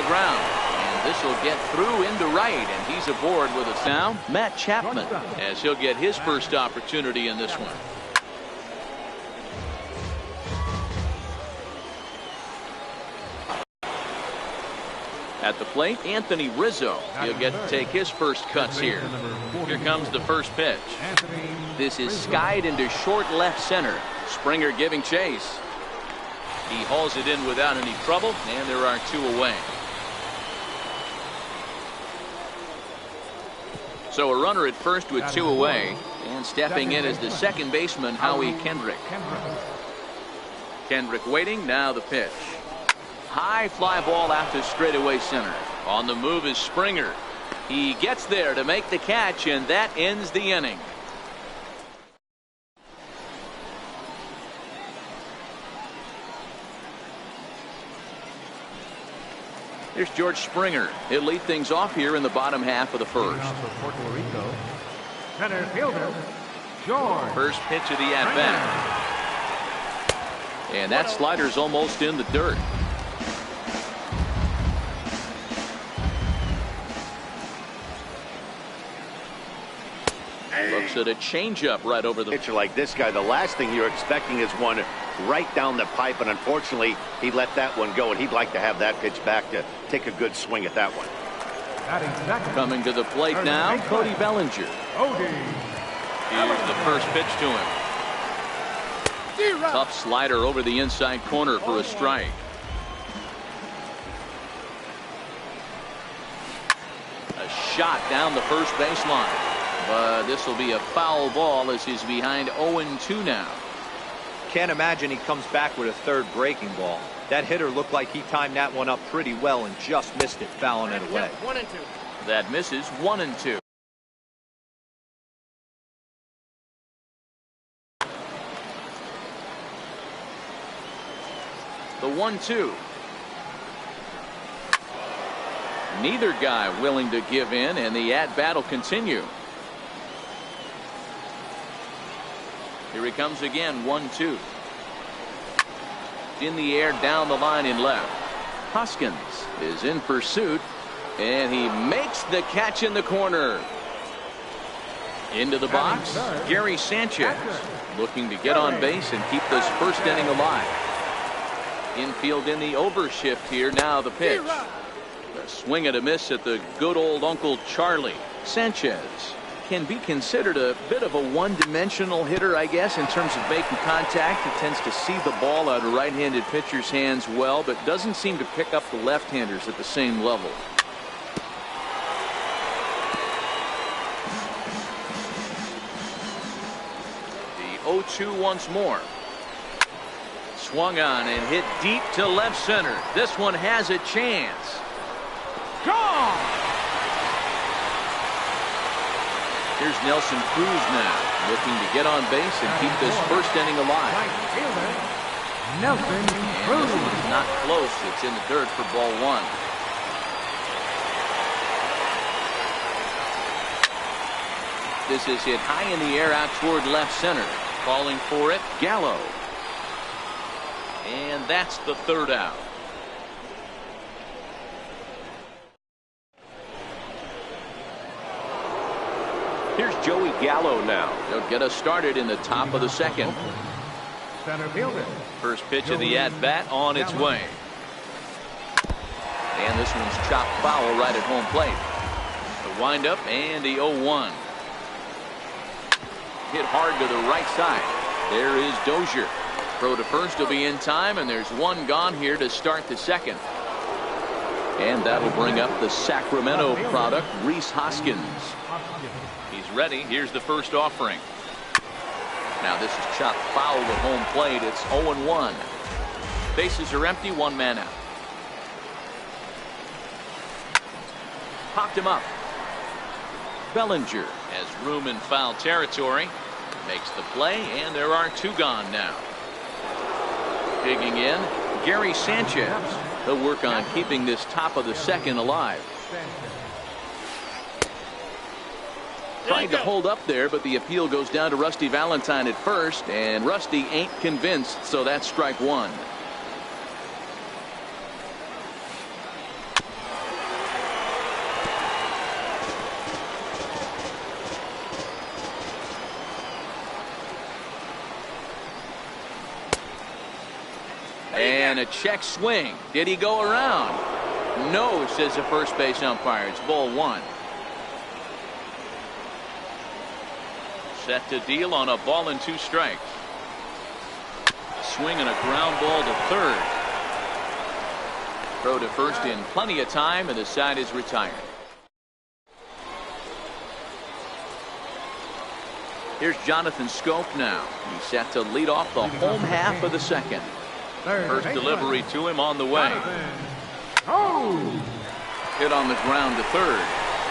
ground. And this will get through into right, and he's aboard with a sound. Matt Chapman, as he'll get his first opportunity in this one. At the plate, Anthony Rizzo. He'll get to take his first cuts here. Here comes the first pitch. This is skied into short left center. Springer giving chase. He hauls it in without any trouble, and there are 2 away. So a runner at first with 2 away, and stepping in as the second baseman, Howie Kendrick. Kendrick waiting, now the pitch. High fly ball out to straightaway center. On the move is Springer. He gets there to make the catch, and that ends the inning. Here's George Springer. He'll lead things off here in the bottom half of the first. Center fielder, George. First pitch of the at-bat. And that slider's almost in the dirt. Looks at a changeup right over the pitcher like this guy. The last thing you're expecting is one right down the pipe, and unfortunately he let that one go, and he'd like to have that pitch back to take a good swing at that one. Coming to the plate now, Cody Bellinger. Here's the first pitch to him. Tough slider over the inside corner for a strike. A shot down the first baseline. But this will be a foul ball as he's behind 0-2 now. Can't imagine he comes back with a third breaking ball. That hitter looked like he timed that one up pretty well and just missed it, fouling it away. 1-2. That misses 1-2. The 1-2. Neither guy willing to give in, and the at-bat will continue. Here he comes again, 1-2. In the air, down the line in left. Hoskins is in pursuit, and he makes the catch in the corner. Into the box, Gary Sanchez looking to get on base and keep this first inning alive. Infield in the overshift here, now the pitch. The swing and a miss at the good old Uncle Charlie. Sanchez can be considered a bit of a one-dimensional hitter, I guess, in terms of making contact. He tends to see the ball out of right-handed pitchers' hands well, but doesn't seem to pick up the left-handers at the same level. The 0-2 once more. Swung on and hit deep to left center. This one has a chance. Gone! Here's Nelson Cruz now, looking to get on base and keep this first inning alive. Nelson Cruz. This one's not close. It's in the dirt for ball 1. This is hit high in the air out toward left center. Calling for it, Gallo. And that's the third out. Here's Joey Gallo now. He'll get us started in the top of the second. Center fielder. First pitch of the at-bat on its way. And this one's chopped foul right at home plate. The windup and the 0-1. Hit hard to the right side. There is Dozier. Throw to first will be in time, and there's one gone here to start the second. And that'll bring up the Sacramento product, Rhys Hoskins. He's ready. Here's the first offering. Now this is chopped foul at home plate. It's 0-1. Bases are empty, one man out. Popped him up. Bellinger has room in foul territory. Makes the play, and there are 2 gone now. Digging in, Gary Sanchez. He'll work on keeping this top of the second alive. Tried to hold up there, but the appeal goes down to Rusty Valentine at first, and Rusty ain't convinced, so that's strike 1. And a check swing. Did he go around? No, says the first base umpire. It's ball one. Set to deal on a ball and 2 strikes. Swing and a ground ball to third. Throw to first in plenty of time, and the side is retired. Here's Jonathan Scope now. He's set to lead off the home half of the second. First delivery to him on the way. Hit on the ground to third.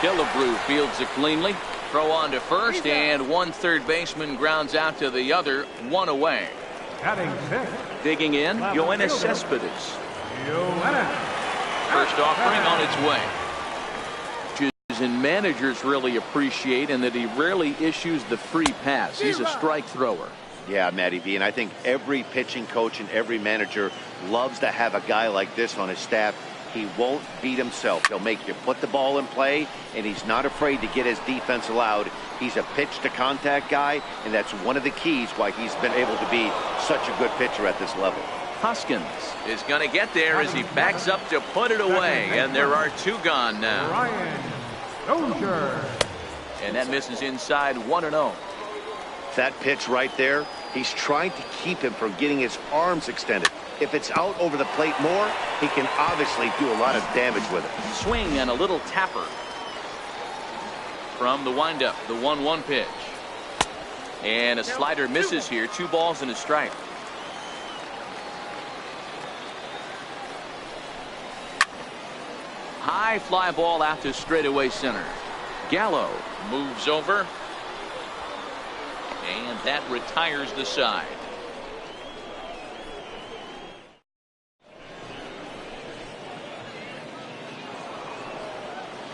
Killebrew fields it cleanly. Throw on to first, and one third baseman grounds out to the other, 1 away. Digging in, Yoenis Cespedes. First offering on its way. And managers really appreciate in that he rarely issues the free pass. He's a strike thrower. Yeah, Matty V, and I think every pitching coach and every manager loves to have a guy like this on his staff. He won't beat himself. He'll make you put the ball in play, and he's not afraid to get his defense allowed. He's a pitch-to-contact guy, and that's one of the keys why he's been able to be such a good pitcher at this level. Hoskins is going to get there as he backs up to put it away, and there are 2 gone now. And that misses inside 1-0. That pitch right there, he's trying to keep him from getting his arms extended. If it's out over the plate more, he can obviously do a lot of damage with it. Swing and a little tapper. From the windup, the 1-1 pitch. And a slider misses here. 2 balls and a strike. High fly ball out to straightaway center. Gallo moves over. And that retires the side.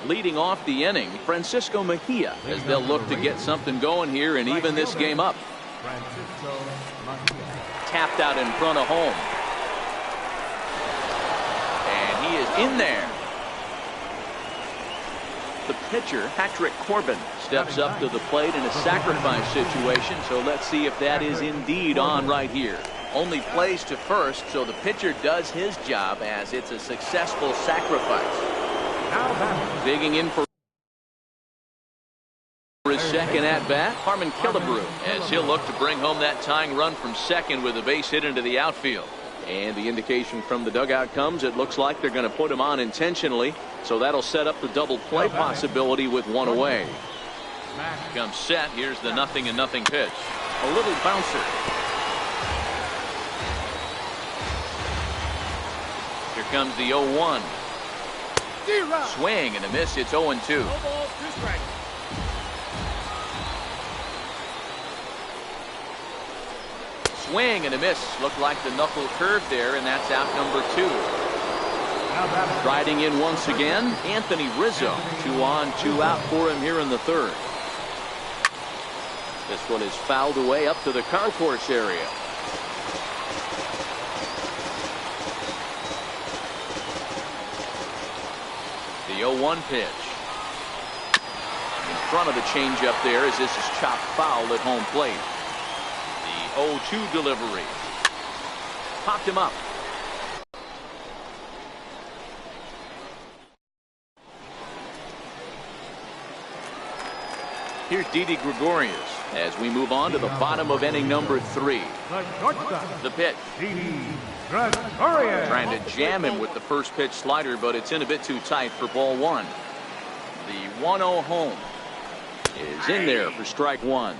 Leading off the inning, Francisco Mejia, as they'll look to get something going here and even this game up. Tapped out in front of home. And he is in there. The pitcher, Patrick Corbin, steps up to the plate in a sacrifice situation, so let's see if that is indeed on right here. Only plays to first, so the pitcher does his job as it's a successful sacrifice. Digging in for his second at-bat, Harmon Killebrew, as he'll look to bring home that tying run from second with a base hit into the outfield. And the indication from the dugout comes, it looks like they're going to put him on intentionally, so that'll set up the double play possibility with 1 away. Comes set. Here's the 0-0 pitch. A little bouncer. Here comes the 0-1. Swing and a miss. It's 0-2. Swing and a miss. Looked like the knuckle curve there, and that's out number 2. Riding in once again, Anthony Rizzo. 2 on, 2 out for him here in the third. This one is fouled away up to the concourse area. The 0-1 pitch. In front of the changeup there as this is chopped foul at home plate. The 0-2 delivery. Popped him up. Here's Didi Gregorius as we move on to the bottom of inning number 3. The pitch. Trying to jam him with the first pitch slider, but it's in a bit too tight for ball 1. The 1-0 home is in there for strike 1.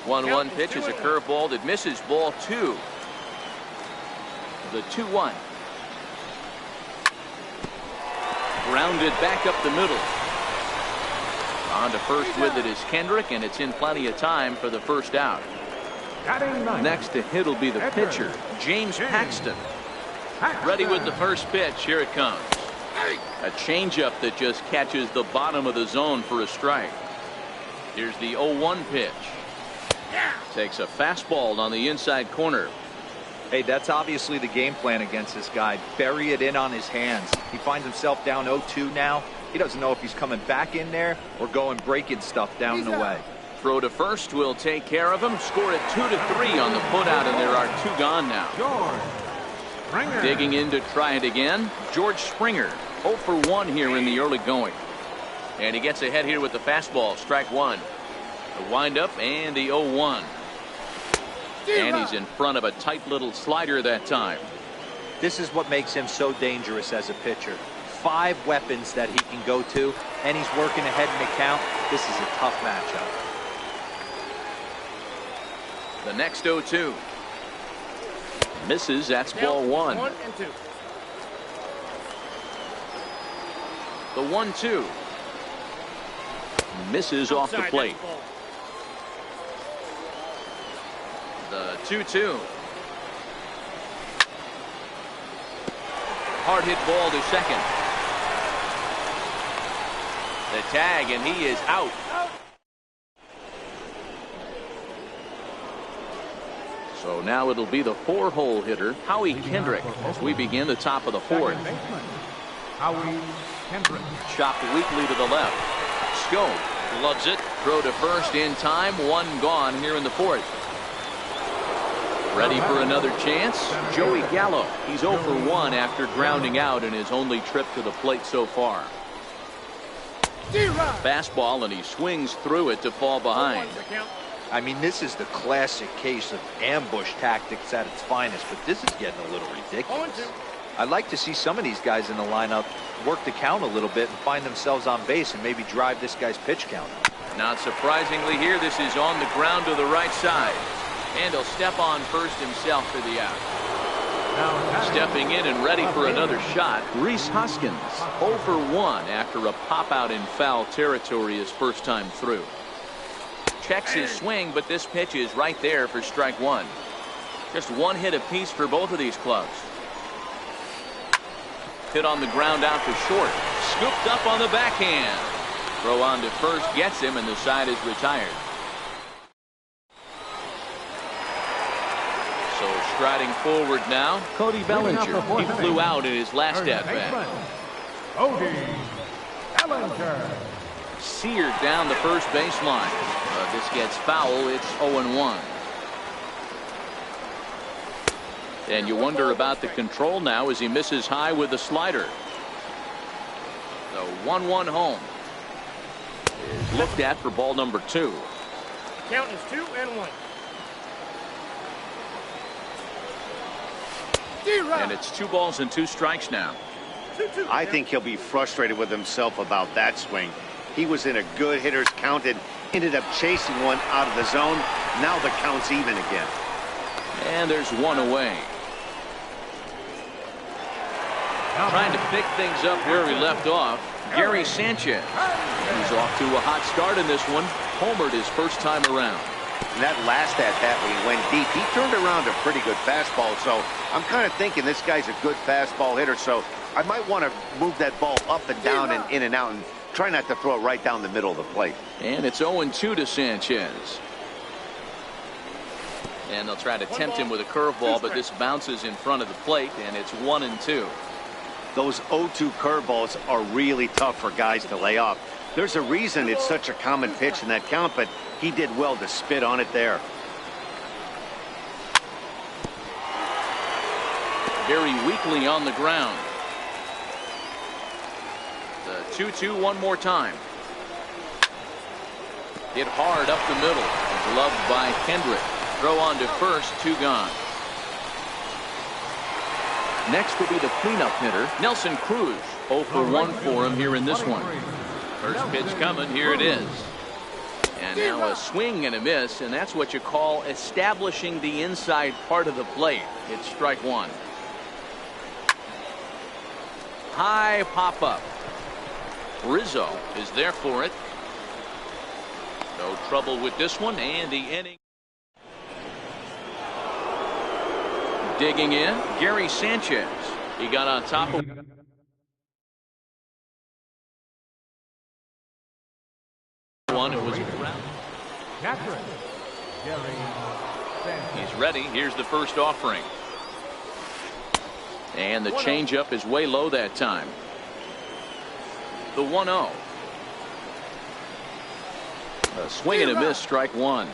One 1 pitch is a curveball that misses ball 2. The 2-1. Grounded back up the middle. On to first with it is Kendrick, and it's in plenty of time for the first out. Next to hit will be the pitcher, James Paxton. Ready with the first pitch. Here it comes. A changeup that just catches the bottom of the zone for a strike. Here's the 0-1 pitch. Takes a fastball on the inside corner. Hey, that's obviously the game plan against this guy. Bury it in on his hands. He finds himself down 0-2 now. He doesn't know if he's coming back in there or going breaking stuff down the way. throw to first will take care of him. Score it 2-3 on the putout, and there are 2 gone now. George Springer. Digging in to try it again. George Springer, 0 for 1 here in the early going. And he gets ahead here with the fastball. Strike 1. The windup and the 0-1. And he's in front of a tight little slider that time. This is what makes him so dangerous as a pitcher. 5 weapons that he can go to, and he's working ahead in the count. This is a tough matchup. The next 0-2. Misses. That's ball 1. 1 and 2. The 1-2. Misses off the plate. The 2-2. Hard hit ball to second. The tag, and he is out. So now it'll be the 4-hole hitter, Howie Kendrick, as we begin the top of the 4th. Howie Kendrick. Chopped weakly to the left. Schob loves it. Throw to first in time. 1 gone here in the 4th. Ready for another chance. Joey Gallo. He's 0 for 1 after grounding out in his only trip to the plate so far. Fastball, and he swings through it to fall behind. I mean, this is the classic case of ambush tactics at its finest, but this is getting a little ridiculous. I'd like to see some of these guys in the lineup work the count a little bit and find themselves on base and maybe drive this guy's pitch count. Not surprisingly here, this is on the ground to the right side. And he'll step on first himself for the out. Stepping in and ready for another shot, Rhys Hoskins, 0 for 1 after a pop out in foul territory his first time through. Checks his swing, but this pitch is right there for strike 1. Just 1 hit apiece for both of these clubs. Hit on the ground out to short. Scooped up on the backhand. Throw on to first gets him, and the side is retired. So striding forward now, Cody Bellinger. He flew out in his last at-bat. Cody Bellinger. Seared down the first baseline. This gets foul. It's 0-1. And you wonder about the control now as he misses high with the slider. The 1-1 home is looked at for ball number 2. Count is 2-1. And it's 2 balls and 2 strikes now. I think he'll be frustrated with himself about that swing. He was in a good hitter's count and ended up chasing one out of the zone. Now the count's even again. And there's 1 away. Trying to pick things up where he left off, Gary Sanchez. He's off to a hot start in this one. Homered his first time around. And that last at-bat when he went deep, he turned around a pretty good fastball. So I'm kind of thinking this guy's a good fastball hitter. So I might want to move that ball up and down and in and out and try not to throw it right down the middle of the plate. And it's 0-2 to Sanchez. And they'll try to tempt him with a curveball, but this bounces in front of the plate, and it's 1-2. Those 0-2 curveballs are really tough for guys to lay off. There's a reason it's such a common pitch in that count, but he did well to spit on it there. Very weakly on the ground. The 2-2 one more time. Hit hard up the middle. Gloved by Kendrick. Throw on to first, 2 gone. Next will be the cleanup hitter, Nelson Cruz. 0 for 1 for him here in this one. First pitch coming, here it is. And now a swing and a miss, and that's what you call establishing the inside part of the plate. It's strike 1. High pop-up. Rizzo is there for it. No trouble with this one, and the inning. Digging in, Gary Sanchez. He got on top of one. It was he's ready. Here's the first offering. And the changeup is way low that time. The 1-0. A swing and a miss, strike one.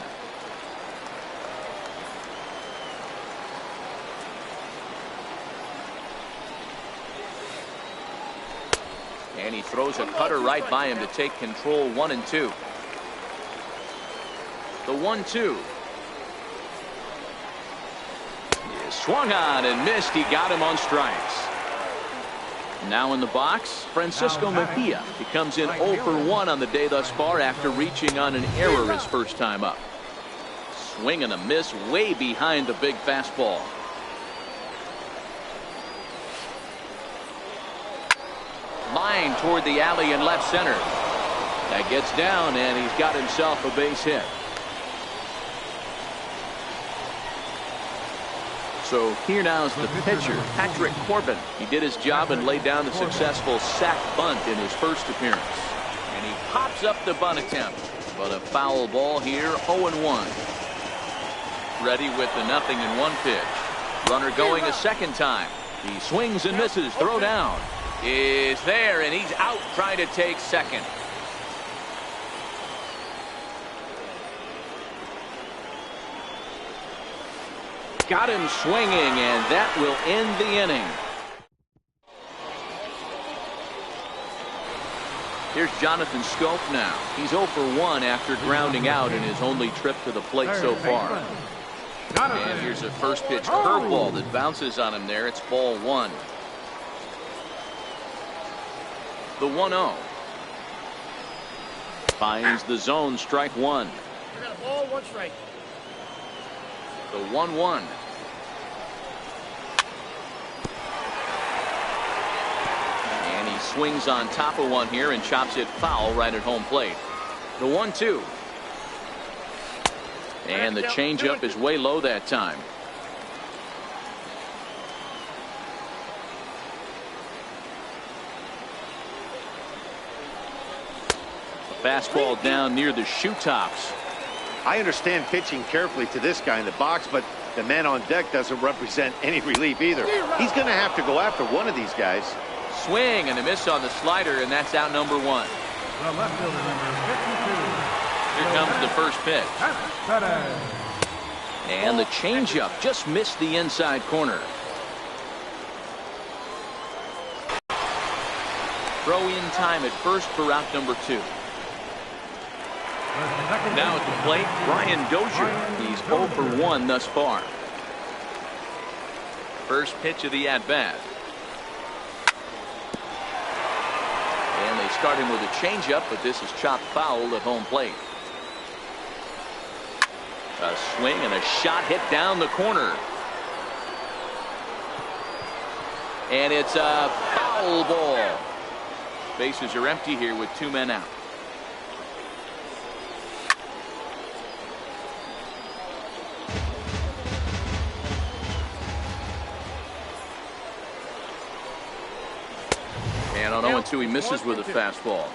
And he throws a cutter right by him to take control. 1-2. The 1-2. He swung on and missed. He got him on strikes. Now in the box, Francisco Mejia. He comes in 0 for 1 on the day thus far after reaching on an error his first time up. Swing and a miss way behind the big fastball. Line toward the alley in left center. That gets down, and he's got himself a base hit. So here now is the pitcher, Patrick Corbin. He did his job and laid down the successful sac bunt in his first appearance. And he pops up the bunt attempt. But a foul ball here, 0-1. Ready with the 0-1 pitch. Runner going a second time. He swings and misses. Throw down is there, and he's out trying to take second. Got him swinging, and that will end the inning. Here's Jonathan Scope now. He's 0 for 1 after grounding out in his only trip to the plate so far. And here's a first pitch curveball that bounces on him there. It's ball 1. The 1-0. Finds the zone, strike 1. I got a ball, 1 strike. The 1-1. And he swings on top of one here and chops it foul right at home plate. The 1-2. And the changeup is way low that time. Fastball down near the shoe tops. I understand pitching carefully to this guy in the box, but the man on deck doesn't represent any relief either. He's going to have to go after one of these guys. Swing and a miss on the slider, and that's out number 1. The left fielder, number 52. Here comes the first pitch. And the changeup just missed the inside corner. Throw in time at first for out number 2. Now at the plate, Brian Dozier. He's 0 for 1 thus far. First pitch of the at-bat. And they start him with a changeup, but this is chopped foul at home plate. A swing and a shot hit down the corner. And it's a foul ball. Bases are empty here with 2 men out. And on 0-2, he misses with a fastball.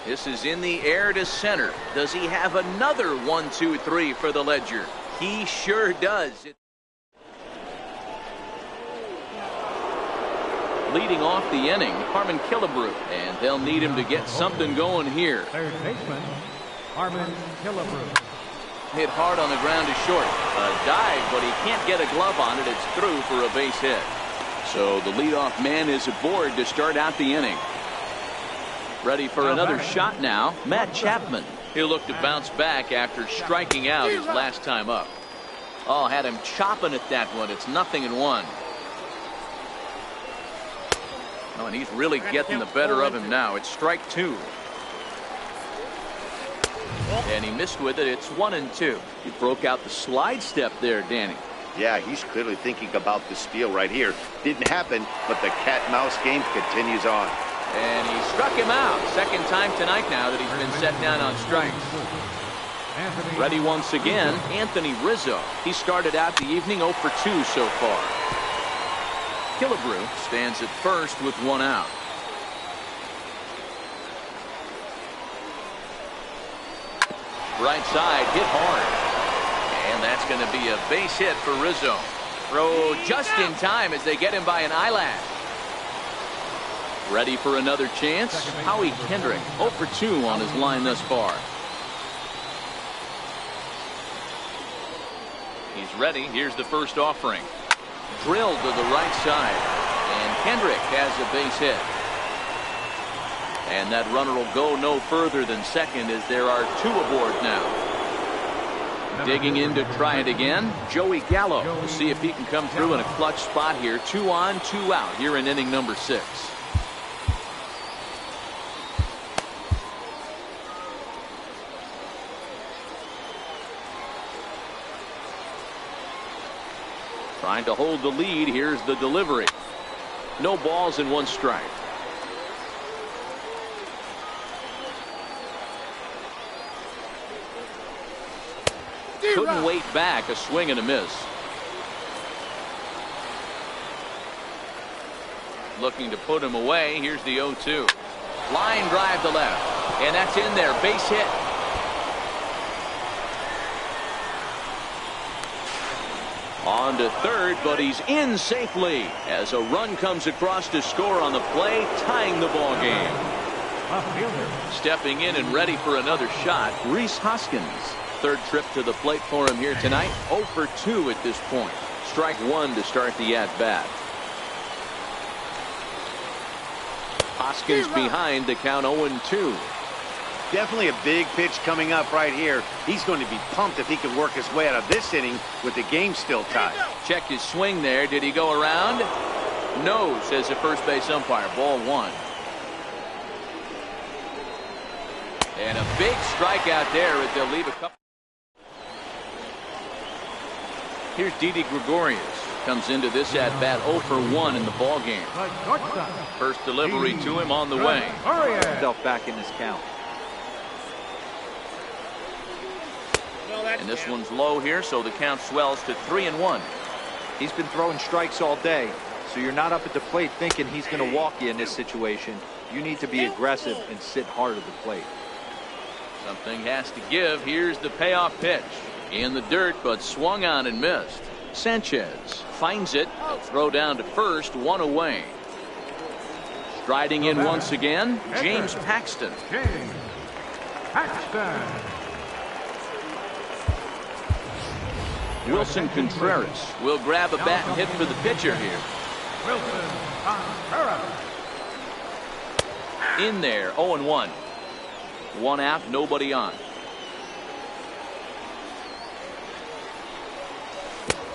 This is in the air to center. Does he have another 1-2-3 for the Ledger? He sure does. Leading off the inning, Harmon Killebrew, and they'll need him to get something going here. Third baseman, Harmon Killebrew. Hit hard on the ground to short. A dive, but he can't get a glove on it. It's through for a base hit. So the leadoff man is aboard to start out the inning. Ready for another shot now, Matt Chapman. He'll look to bounce back after striking out his last time up. Oh, had him chopping at that one. It's 0-1. Oh, and he's really getting the better of him now. It's strike 2. And he missed with it. It's 1-2. He broke out the slide step there, Danny. Yeah, he's clearly thinking about the steal right here. Didn't happen, but the cat-mouse game continues on. And he struck him out. Second time tonight now that he's been set down on strikes. Ready once again, Anthony Rizzo. He started out the evening 0 for 2 so far. Killebrew stands at first with 1 out. Right side, hit hard. And that's going to be a base hit for Rizzo. Throw just in time as they get him by an eyelash. Ready for another chance? Howie Kendrick, 0 for 2 on his line thus far. He's ready. Here's the first offering. Drilled to the right side. And Kendrick has a base hit. And that runner will go no further than second as there are 2 aboard now. Digging in to try it again, Joey Gallo. We'll see if he can come through in a clutch spot here. 2 on, 2 out here in inning number 6. Trying to hold the lead. Here's the delivery. No balls and 1 strike. Couldn't wait back. A swing and a miss. Looking to put him away. Here's the 0-2. Line drive to left. And that's in there. Base hit. On to third, but he's in safely as a run comes across to score on the play, tying the ball game. Stepping in and ready for another shot, Rhys Hoskins. 3rd trip to the plate for him here tonight. 0 for 2 at this point. Strike 1 to start the at-bat. Hoskins behind the count 0-2. Definitely a big pitch coming up right here. He's going to be pumped if he can work his way out of this inning with the game still tied. Check his swing there. Did he go around? No, says the first base umpire. Ball 1. And a big strikeout there as they'll leave a couple. Here's Didi Gregorius. Comes into this at bat 0 for 1 in the ball game. First delivery to him on the way. Himself back in this count. And this one's low here, so the count swells to 3-1. He's been throwing strikes all day, so you're not up at the plate thinking he's going to walk you in this situation. You need to be aggressive and sit hard at the plate. Something has to give. Here's the payoff pitch. In the dirt, but swung on and missed. Sanchez finds it. He'll throw down to first, 1 away. Striding in once again, James Paxton. Wilson Contreras will grab a bat and hit for the pitcher here. Wilson Contreras. In there, 0-1. 1 out, nobody on.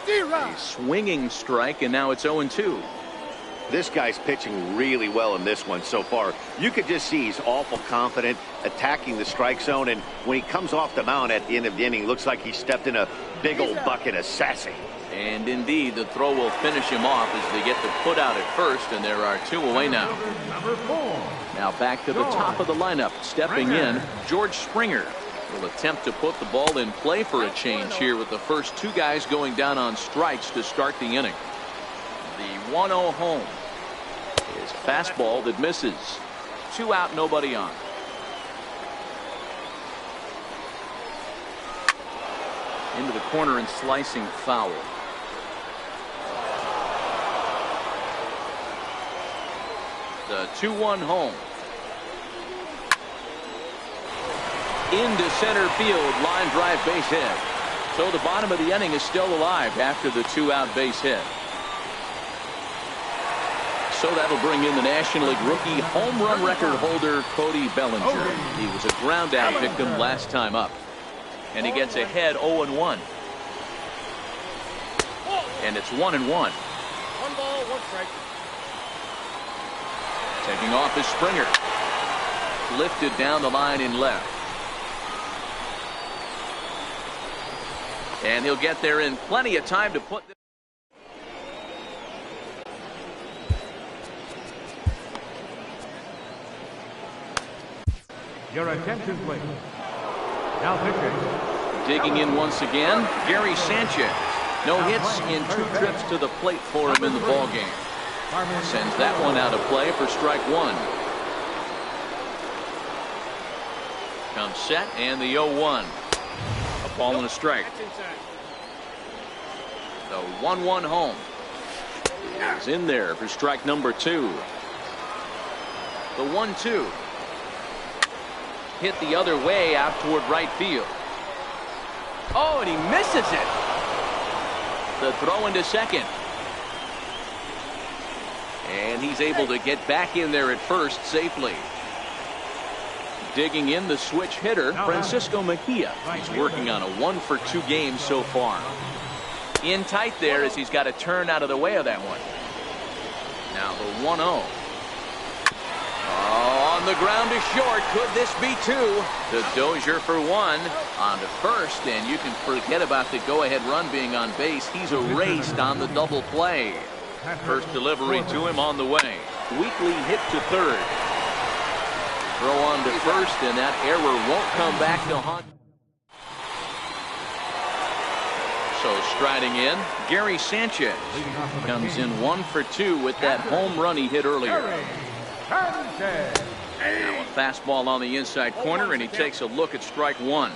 A swinging strike, and now it's 0-2. This guy's pitching really well in this one so far. You could just see he's awful confident attacking the strike zone, and when he comes off the mound at the end of the inning, looks like he stepped in a big old bucket of sassy. And indeed, the throw will finish him off as they get the put out at first, and there are 2 away now. Number 4. Now back to the top of the lineup. Stepping in, George Springer will attempt to put the ball in play for a change here with the first 2 guys going down on strikes to start the inning. The 1-0 home is fastball that misses. 2 out, nobody on. Into the corner and slicing foul. The 2-1 home. Into center field, line drive, base hit. So the bottom of the inning is still alive after the 2-out base hit. So that'll bring in the National League rookie home run record holder Cody Bellinger. He was a ground out victim last time up. And he gets ahead 0-1. And it's 1-1. 1 ball, 1 strike. Taking off is Springer. Lifted down the line in left. And he'll get there in plenty of time to put this. Your attention, please. Now pitching. Digging in once again, Gary Sanchez. No hits in 2 trips to the plate for him in the ball game. Sends that one out of play for strike 1. Comes set and the 0-1. A ball and a strike. The 1-1 home is in there for strike number 2. The 1-2. Hit the other way out toward right field. Oh, and he misses it. The throw into second. And he's able to get back in there at first safely. Digging in, the switch hitter, Francisco Mejia. He's working on a 1-for-2 game so far. In tight there as he's got to turn out of the way of that one. Now the 1-0. Oh, on the ground to short. Could this be two? The Dozier for one. On to first, and you can forget about the go-ahead run being on base. He's erased on the double play. First delivery to him on the way. Weekly hit to third. Throw on to first, and that error won't come back to haunt. So striding in, Gary Sanchez comes in 1-for-2 with that home run he hit earlier. Now a fastball on the inside corner, and he takes a look at strike one.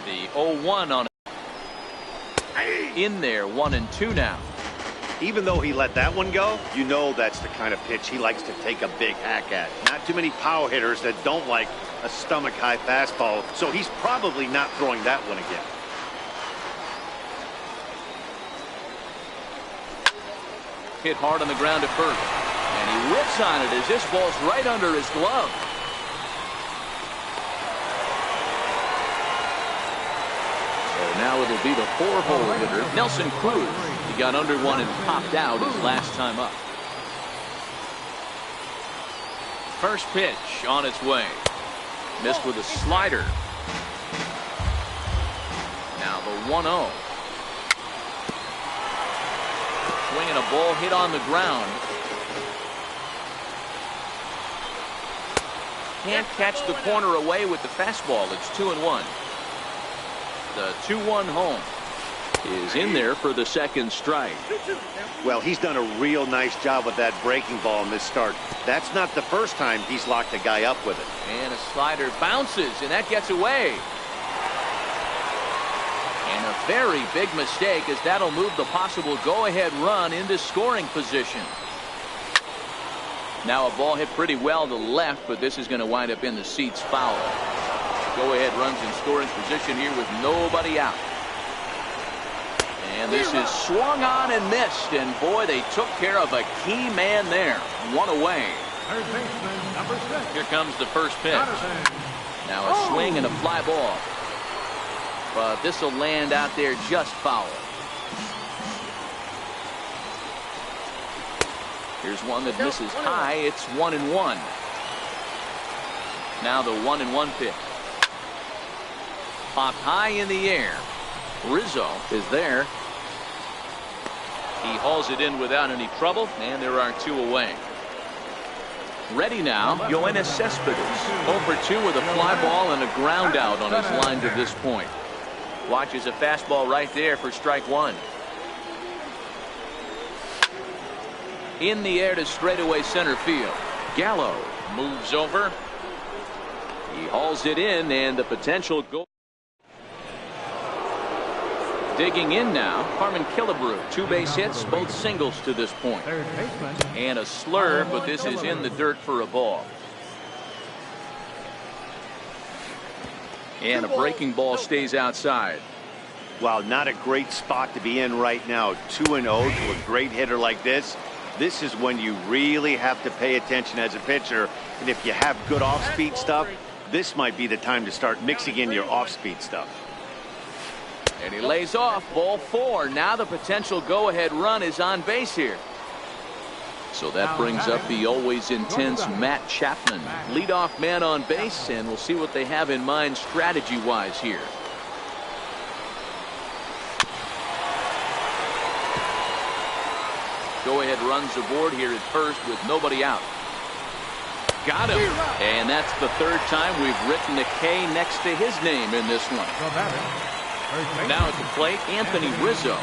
The 0-1 on it. In there, 1-2 now. Even though he let that one go, you know that's the kind of pitch he likes to take a big hack at. Not too many power hitters that don't like a stomach-high fastball, so he's probably not throwing that one again. Hit hard on the ground at first, and he whips on it as this ball's right under his glove. So now it'll be the 4-hole hitter, Nelson Cruz. He got under one and popped out his last time up. First pitch on its way. Missed with a slider. Now the 1-0. Swinging a ball hit on the ground. Can't catch the corner away with the fastball. It's 2-1. The 2-1 home is in there for the second strike. Well, he's done a real nice job with that breaking ball in this start. That's not the first time he's locked a guy up with it. And a slider bounces, and that gets away. And a very big mistake, as that'll move the possible go-ahead run into scoring position. Now a ball hit pretty well to left, but this is going to wind up in the seats foul. Go-ahead runs in scoring position here with nobody out. And this is swung on and missed, and boy, they took care of a key man there. One away. Third baseman, number 6. Here comes the first pitch. Now a swing and a fly ball. But this will land out there just foul. Here's one that misses high. It's 1-1. Now the 1-1 pitch. Popped high in the air. Rizzo is there. He hauls it in without any trouble, and there are two away. Ready now, Yoenis Cespedes. 0-for-2 with a fly ball and a ground out on his line to this point. Watches a fastball right there for strike one. In the air to straightaway center field. Gallo moves over. He hauls it in, and the potential goal. Digging in now, Carmen Killebrew. 2 base hits, both singles to this point. Third baseman. And a slur, but this is in the dirt for a ball. And a breaking ball stays outside. Well, not a great spot to be in right now. 2-0 to a great hitter like this. This is when you really have to pay attention as a pitcher. And if you have good off-speed stuff, this might be the time to start mixing in your off-speed stuff. And he lays off, ball 4. Now the potential go-ahead run is on base here. So that brings up the always intense Matt Chapman. Leadoff man on base, and we'll see what they have in mind strategy-wise here. Go-ahead runs aboard here at first with nobody out. Got him. And that's the third time we've written the K next to his name in this one. Now at the plate, Anthony Rizzo.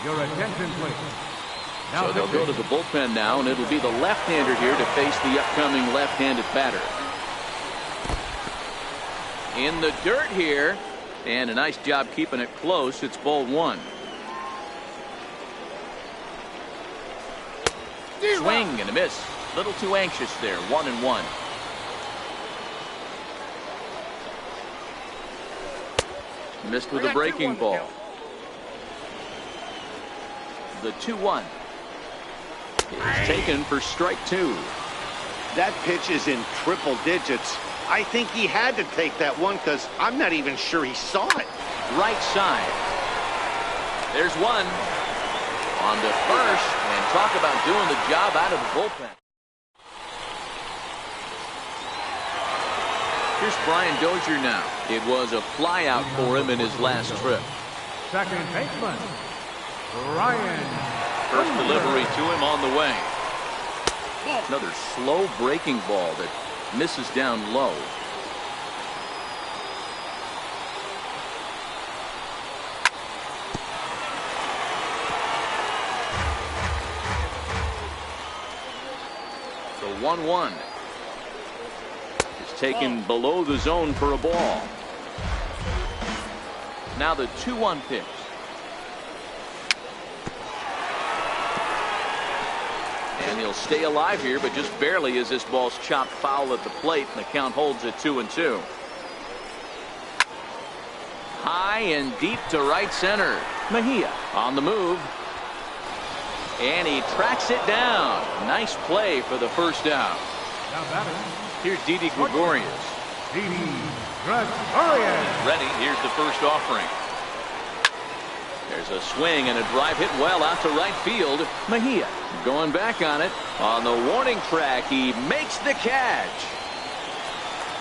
Your attention, please. So they'll go to the bullpen now, and it'll be the left-hander here to face the upcoming left-handed batter. In the dirt here, and a nice job keeping it close. It's ball 1. Swing and a miss. Little too anxious there. 1-1. Missed with a breaking ball. The 2-1 is taken for strike 2. That pitch is in triple digits. I think he had to take that one because I'm not even sure he saw it. Right side. There's one. On to first. And talk about doing the job out of the bullpen. Here's Brian Dozier now. It was a flyout for him in his last trip. Second baseman, Brian. First delivery to him on the way. Another slow breaking ball that misses down low. The 1-1 is taken below the zone for a ball. Now the 2-1 pitch. And he'll stay alive here, but just barely as this ball's chopped foul at the plate, and the count holds at 2-2. High and deep to right center. Mejia on the move. And he tracks it down. Nice play for the first out. Now batting, Here's Didi Gregorius. Didi Gregorius. Ready. Here's the first offering. There's a swing and a drive hit well out to right field. Mejia going back on it. On the warning track, he makes the catch.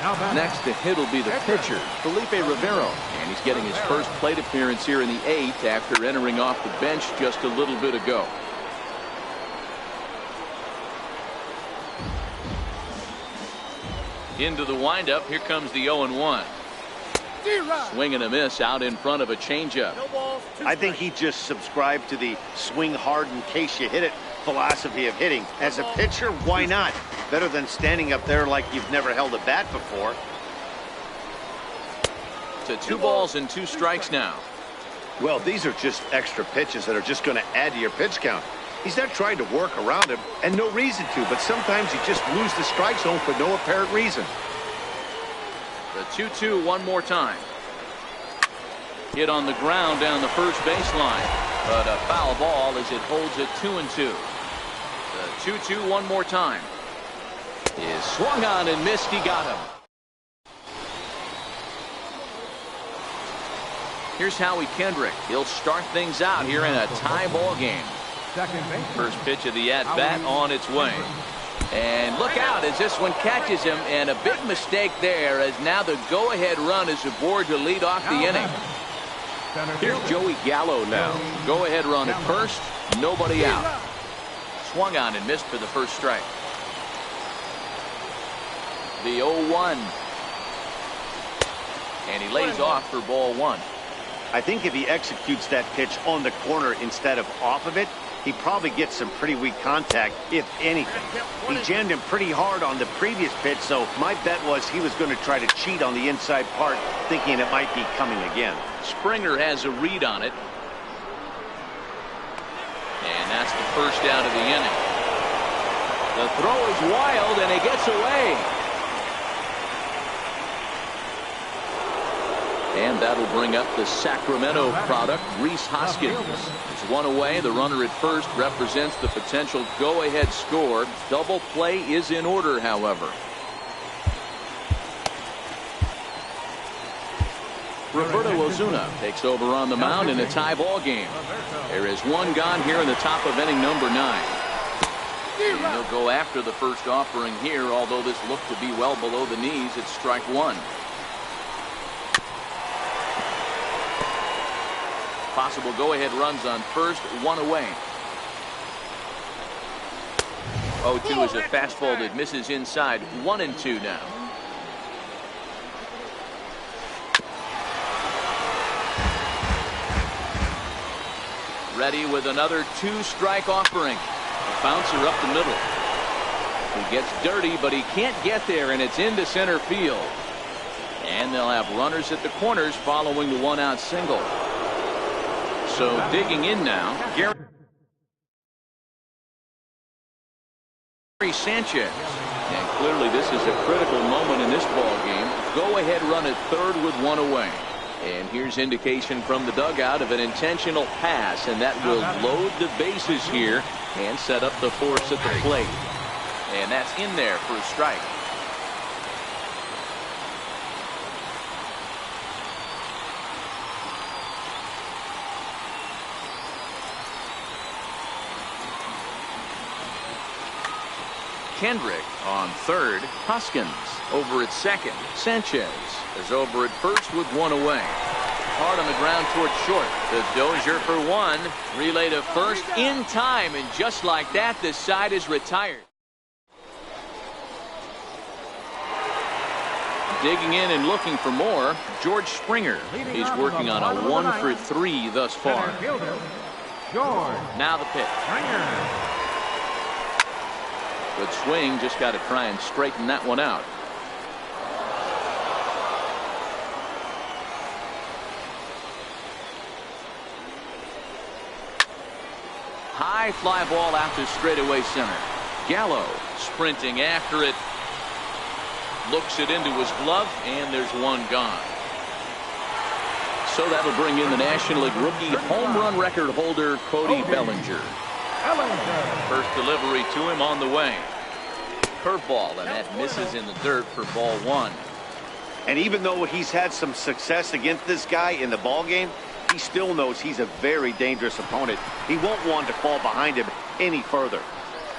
Now batting, Next to hit will be the pitcher, Felipe Rivero. And he's getting his first plate appearance here in the 8th after entering off the bench just a little bit ago. Into the windup. Here comes the 0-1. Swing and a miss out in front of a changeup. No balls, I think he just subscribed to the swing hard in case you hit it philosophy of hitting. As a pitcher, why not? Better than standing up there like you've never held a bat before. To 2 balls and 2 strikes now. Well, these are just extra pitches that are just going to add to your pitch count. He's not trying to work around him, and no reason to, but sometimes you just lose the strike zone for no apparent reason. The 2-2 one more time. Hit on the ground down the first baseline, but a foul ball as it holds it 2-2. The 2-2 one more time. Is swung on and missed. He got him. Here's Howie Kendrick. He'll start things out here in a tie ball game. second baseman, First pitch of the at-bat on its way. And look out as this one catches him, and a big mistake there as now the go-ahead run is aboard to lead off the inning. Here's Joey Gallo now. Go-ahead run at first, nobody out. Swung on and missed for the first strike. The 0-1. And he lays off for ball 1. I think if he executes that pitch on the corner instead of off of it, he probably gets some pretty weak contact, if anything. He jammed him pretty hard on the previous pitch, so my bet was he was going to try to cheat on the inside part, thinking it might be coming again. Springer has a read on it. And that's the first out of the inning. The throw is wild, and he gets away. And that'll bring up the Sacramento product, Rhys Hoskins. It's one away. The runner at first represents the potential go-ahead score. Double play is in order, however. Roberto Ozuna takes over on the mound in a tie ball game. There is one gone here in the top of inning number 9. And he'll go after the first offering here, although this looked to be well below the knees. It's strike 1. Possible go-ahead runs on first, one away. 0-2 is a fastball that misses inside. 1-2 now. Ready with another 2-strike offering. A bouncer up the middle. He gets dirty, but he can't get there, and it's into center field. And they'll have runners at the corners following the one-out single. So digging in now, Gary. Gary Sanchez. And clearly this is a critical moment in this ball game. Go ahead run at third with one away. And here's indication from the dugout of an intentional pass, and that will load the bases here and set up the force at the plate. And that's in there for a strike. Kendrick on third. Hoskins over at second. Sanchez is over at first with one away. Hard on the ground toward short. The Dozier for one. Relay to first in time, and just like that, the side is retired. Digging in and looking for more, George Springer. He's working on a 1-for-3 thus far. Now the pitch. Good swing, just got to try and straighten that one out. High fly ball out to straightaway center. Gallo sprinting after it. Looks it into his glove, and there's one gone. So that'll bring in the National League rookie home run record holder, Cody Bellinger. First delivery to him on the way. Curveball, and that misses in the dirt for ball one. And even though he's had some success against this guy in the ball game, he still knows he's a very dangerous opponent. He won't want to fall behind him any further.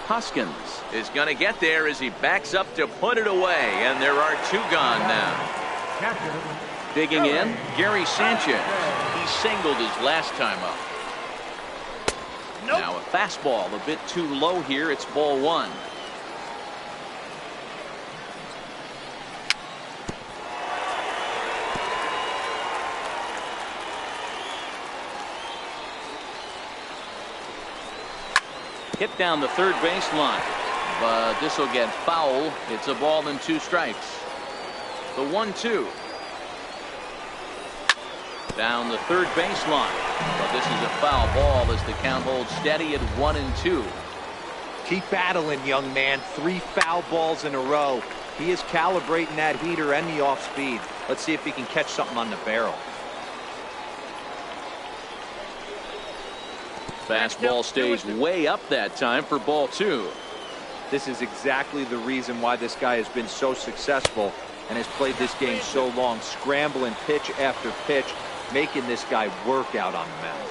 Hoskins is going to get there as he backs up to put it away, and there are two gone now. Digging in, Gary Sanchez. He singled his last time up. Now a fastball a bit too low here. It's ball one. Hit down the third base line, but this will get foul. It's a ball and two strikes. The 1-2. Down the third base line, but this is a foul ball as the count holds steady at 1-2. Keep battling, young man. 3 foul balls in a row. He is calibrating that heater and the off speed. Let's see if he can catch something on the barrel. Fastball stays way up that time for ball two. This is exactly the reason why this guy has been so successful and has played this game so long, scrambling pitch after pitch, making this guy work out on the mound.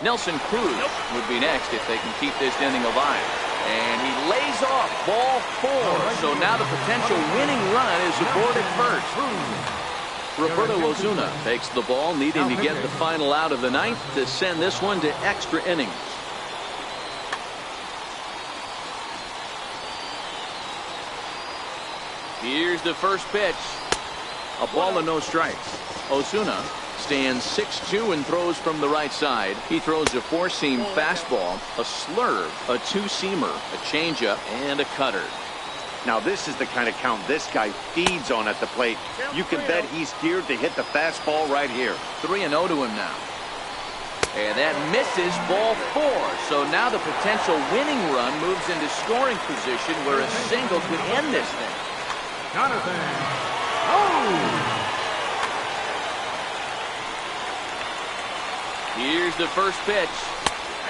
Nelson Cruz would be next if they can keep this inning alive. And he lays off ball 4. So now the potential winning run is aboard at first. Roberto Ozuna takes the ball, needing to get the final out of the ninth to send this one to extra innings. Here's the first pitch. A ball and no strikes. Ozuna stands 6'2" and throws from the right side. He throws a 4-seam fastball, a slurve, a 2-seamer, a changeup, and a cutter. Now this is the kind of count this guy feeds on at the plate. You can bet he's geared to hit the fastball right here. 3-0 to him now. And that misses ball 4. So now the potential winning run moves into scoring position where a single could end this thing. Jonathan. Oh! Here's the first pitch.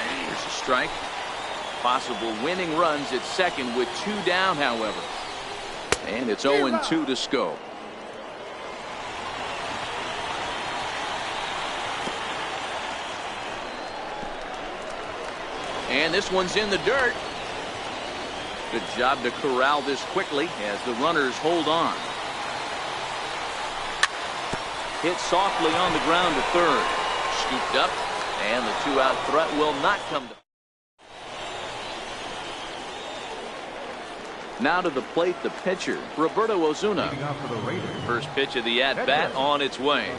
Here's a strike. Possible winning runs at second with 2 down, however. And it's 0-2 to Scope. And this one's in the dirt. Good job to corral this quickly as the runners hold on. Hit softly on the ground to third. Scooped up, and the 2-out threat will not come to. Now to the plate, the pitcher, Roberto Ozuna. First pitch of the at-bat on its way.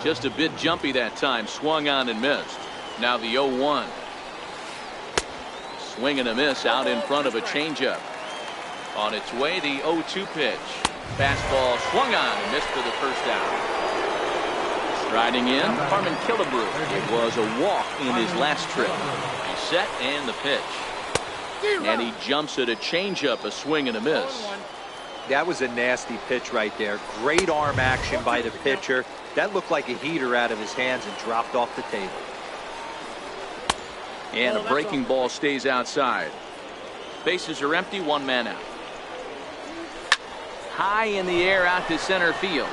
Just a bit jumpy that time, swung on and missed. Now the 0-1. Swing and a miss out in front of a changeup. On its way, the 0-2 pitch. Fastball swung on and missed for the first out. Striding in, Carmen Killebrew. It was a walk in his last trip. He's set and the pitch. And he jumps at a changeup, a swing and a miss. That was a nasty pitch right there. Great arm action by the pitcher. That looked like a heater out of his hands and dropped off the table. And a breaking ball stays outside. Bases are empty, one man out. High in the air out to center field.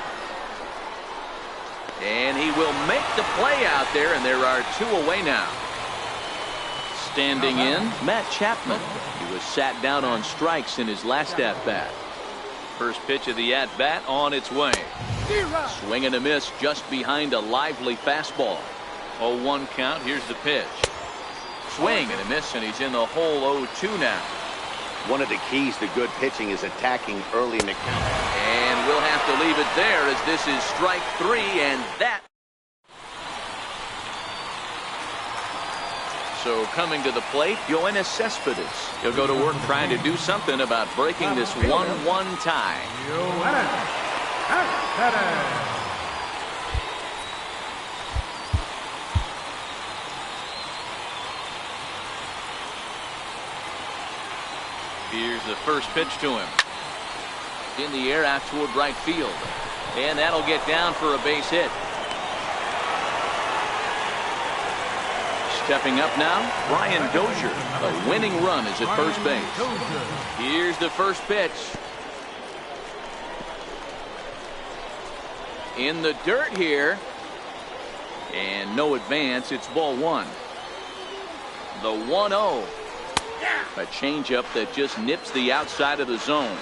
And he will make the play out there, and there are two away now. Standing in, Matt Chapman. He was sat down on strikes in his last at-bat. First pitch of the at-bat on its way. Swing and a miss just behind a lively fastball. 0-1 count. Here's the pitch. Swing and a miss, and he's in the hole 0-2 now. One of the keys to good pitching is attacking early in the count. And we'll have to leave it there as this is strike three, and that. So coming to the plate, Yoenis Cespedes. He'll go to work trying to do something about breaking this 1-1 tie. Here's the first pitch to him. In the air out toward right field. And that'll get down for a base hit. Stepping up now, Brian Dozier. The winning run is at first base. Here's the first pitch. In the dirt here. And no advance. It's ball one. The 1-0. A changeup that just nips the outside of the zone.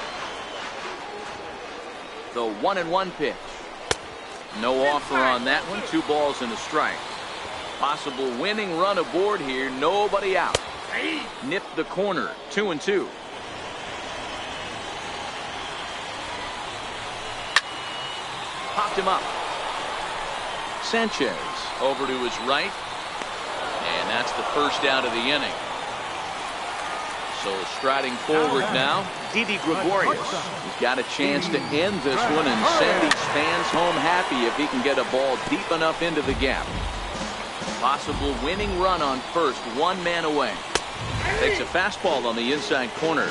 The 1-1 pitch. No offer on that one. 2 balls and a strike. Possible winning run aboard here. Nobody out. Nipped the corner. 2-2. Popped him up. Sanchez over to his right. And that's the first out of the inning. So striding forward now, Didi Gregorius. He's got a chance to end this one and send these fans home happy if he can get a ball deep enough into the gap. Possible winning run on first, 1 man away. Takes a fastball on the inside corner.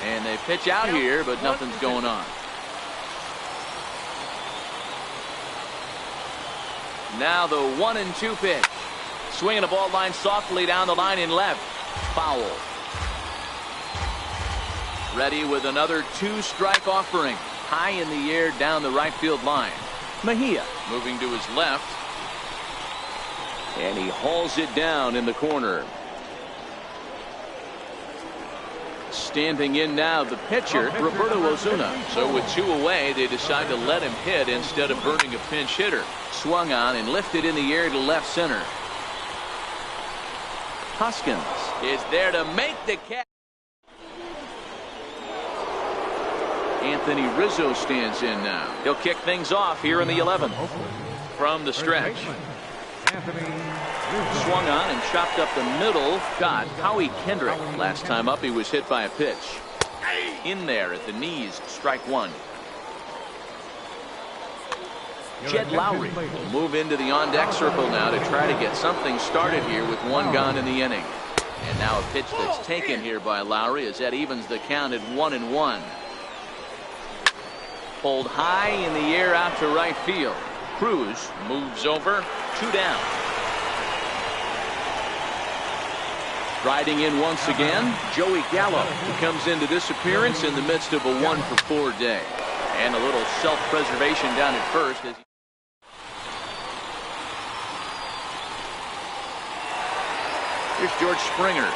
And they pitch out here, but nothing's going on. Now the 1-2 pitch. Swinging the ball line softly down the line in left. Foul. Ready with another 2-strike offering. High in the air down the right field line. Mejia moving to his left. And he hauls it down in the corner. Standing in now, the pitcher, Roberto Osuna. So with 2 away, they decide to let him hit instead of burning a pinch hitter. Swung on and lifted in the air to left center. Hoskins is there to make the catch. Anthony Rizzo stands in now. He'll kick things off here in the 11th. From the stretch. Swung on and chopped up the middle. Got Howie Kendrick. Last time up he was hit by a pitch. In there at the knees. Strike 1. Jed Lowry will move into the on-deck circle now to try to get something started here with 1 gone in the inning. And now a pitch that's taken here by Lowry as that evens the count at 1-1. Pulled high in the air out to right field. Cruz moves over. 2 down. Riding in once again, Joey Gallo, who comes into this appearance in the midst of a 1-for-4 day. And a little self-preservation down at first as here's George Springer.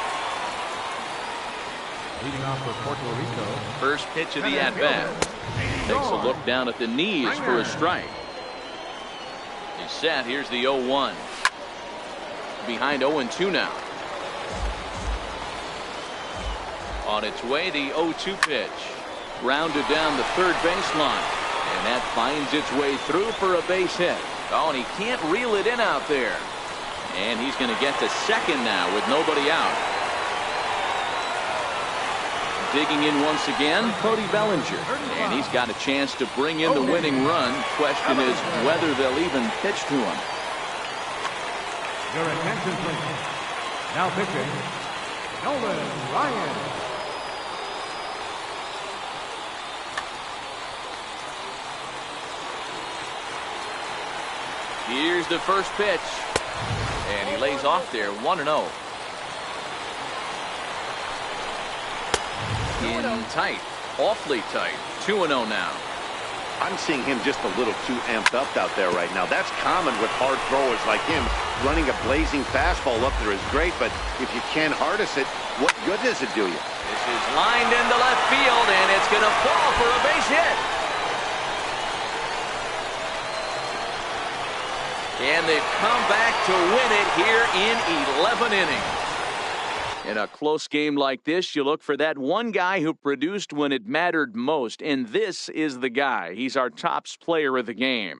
Leading off for Puerto Rico. First pitch of the at-bat. Takes a look down at the knees for a strike. He's set. Here's the 0-1. Behind 0-2 now. On its way, the 0-2 pitch. Grounded down the third baseline. And that finds its way through for a base hit. Oh, and he can't reel it in out there. And he's going to get to second now with nobody out. Digging in once again, Cody Bellinger. And he's got a chance to bring in the winning run. Question is whether they'll even pitch to him. Your attention, please. Now pitching, Nolan Ryan. Here's the first pitch. And he lays off there, 1-0. In tight, awfully tight, 2-0 now. I'm seeing him just a little too amped up out there right now. That's common with hard throwers like him. Running a blazing fastball up there is great, but if you can't harness it, what good does it do you? This is lined into left field, and it's going to fall for a base hit. And they've come back to win it here in 11 innings. In a close game like this, you look for that one guy who produced when it mattered most, and this is the guy. He's our top player of the game.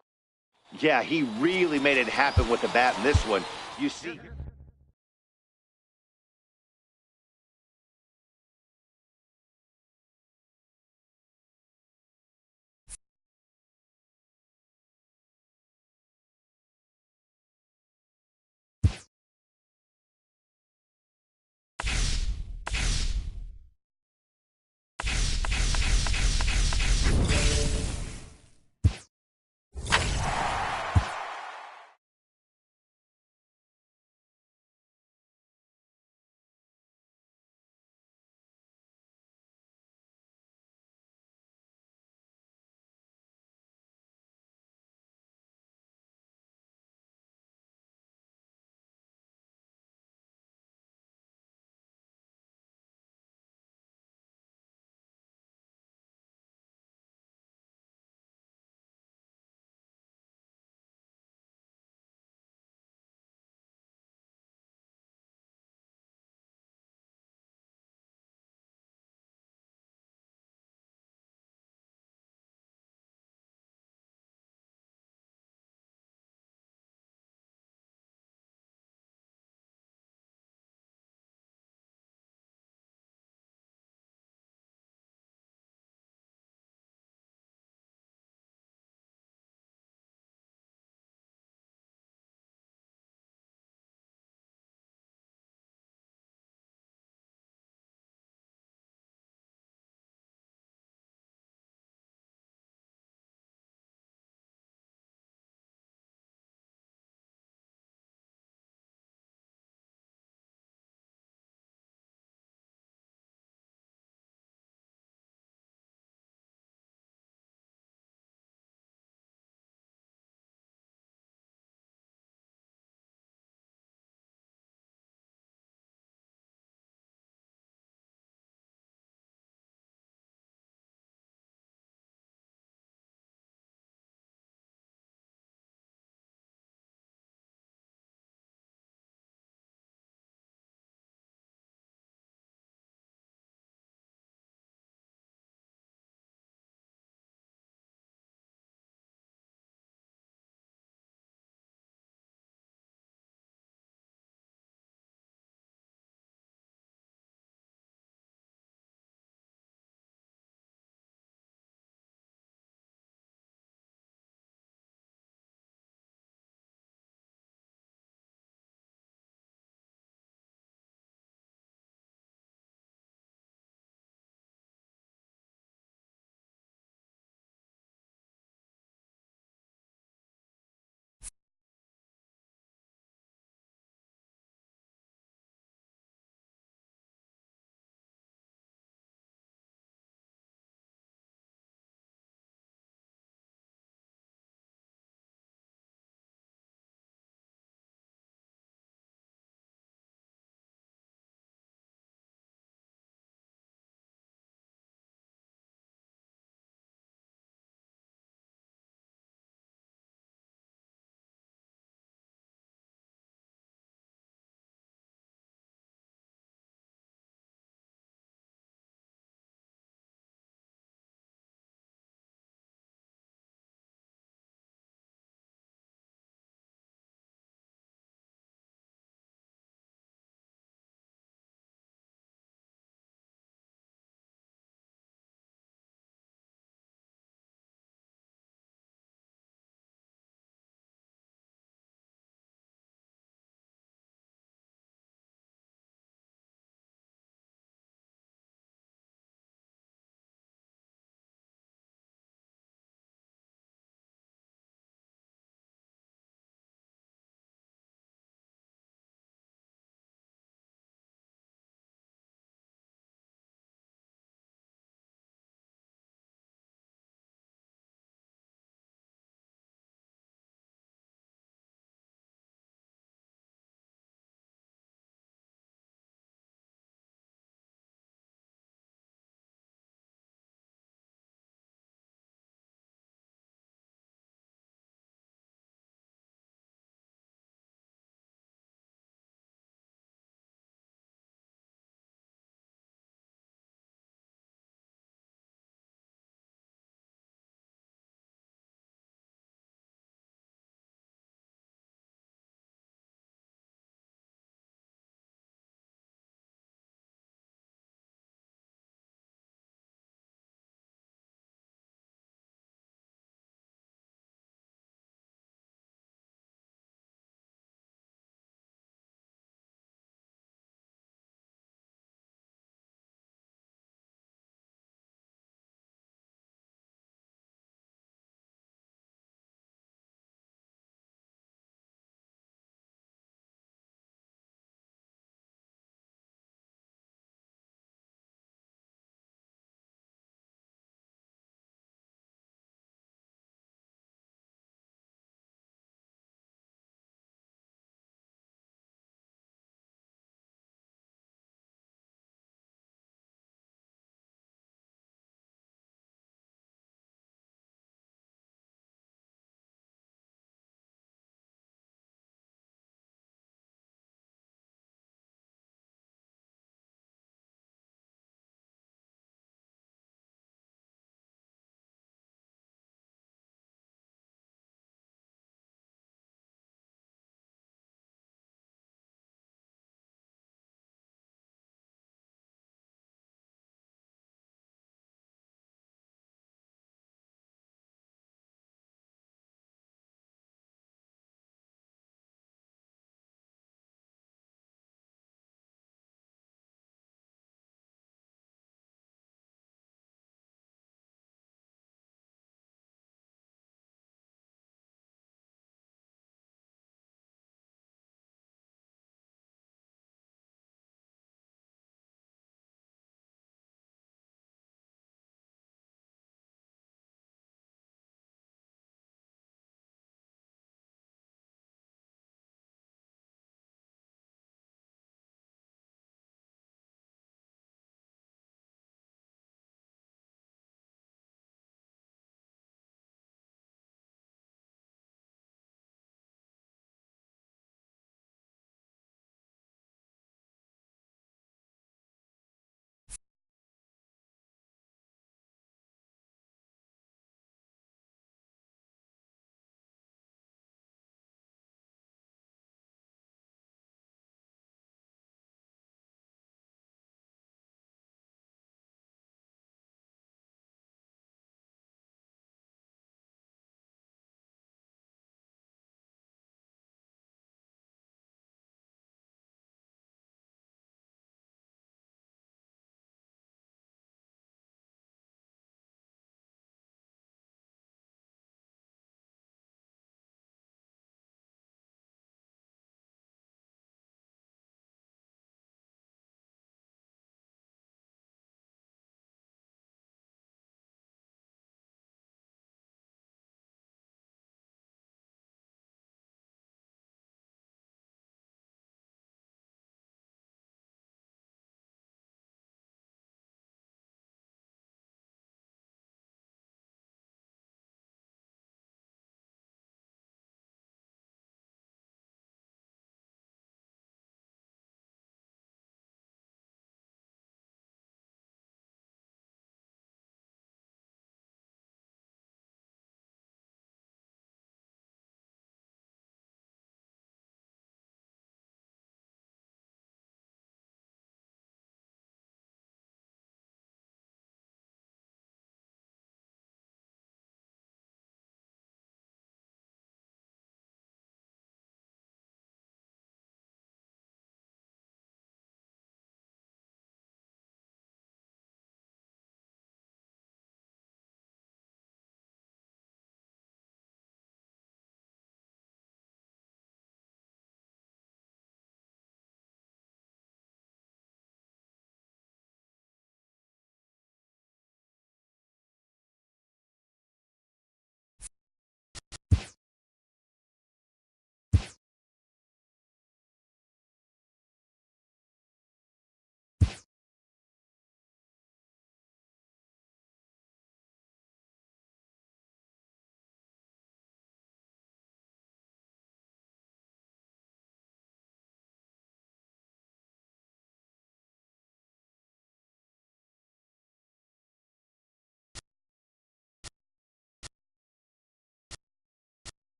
Yeah, he really made it happen with the bat in this one. You see...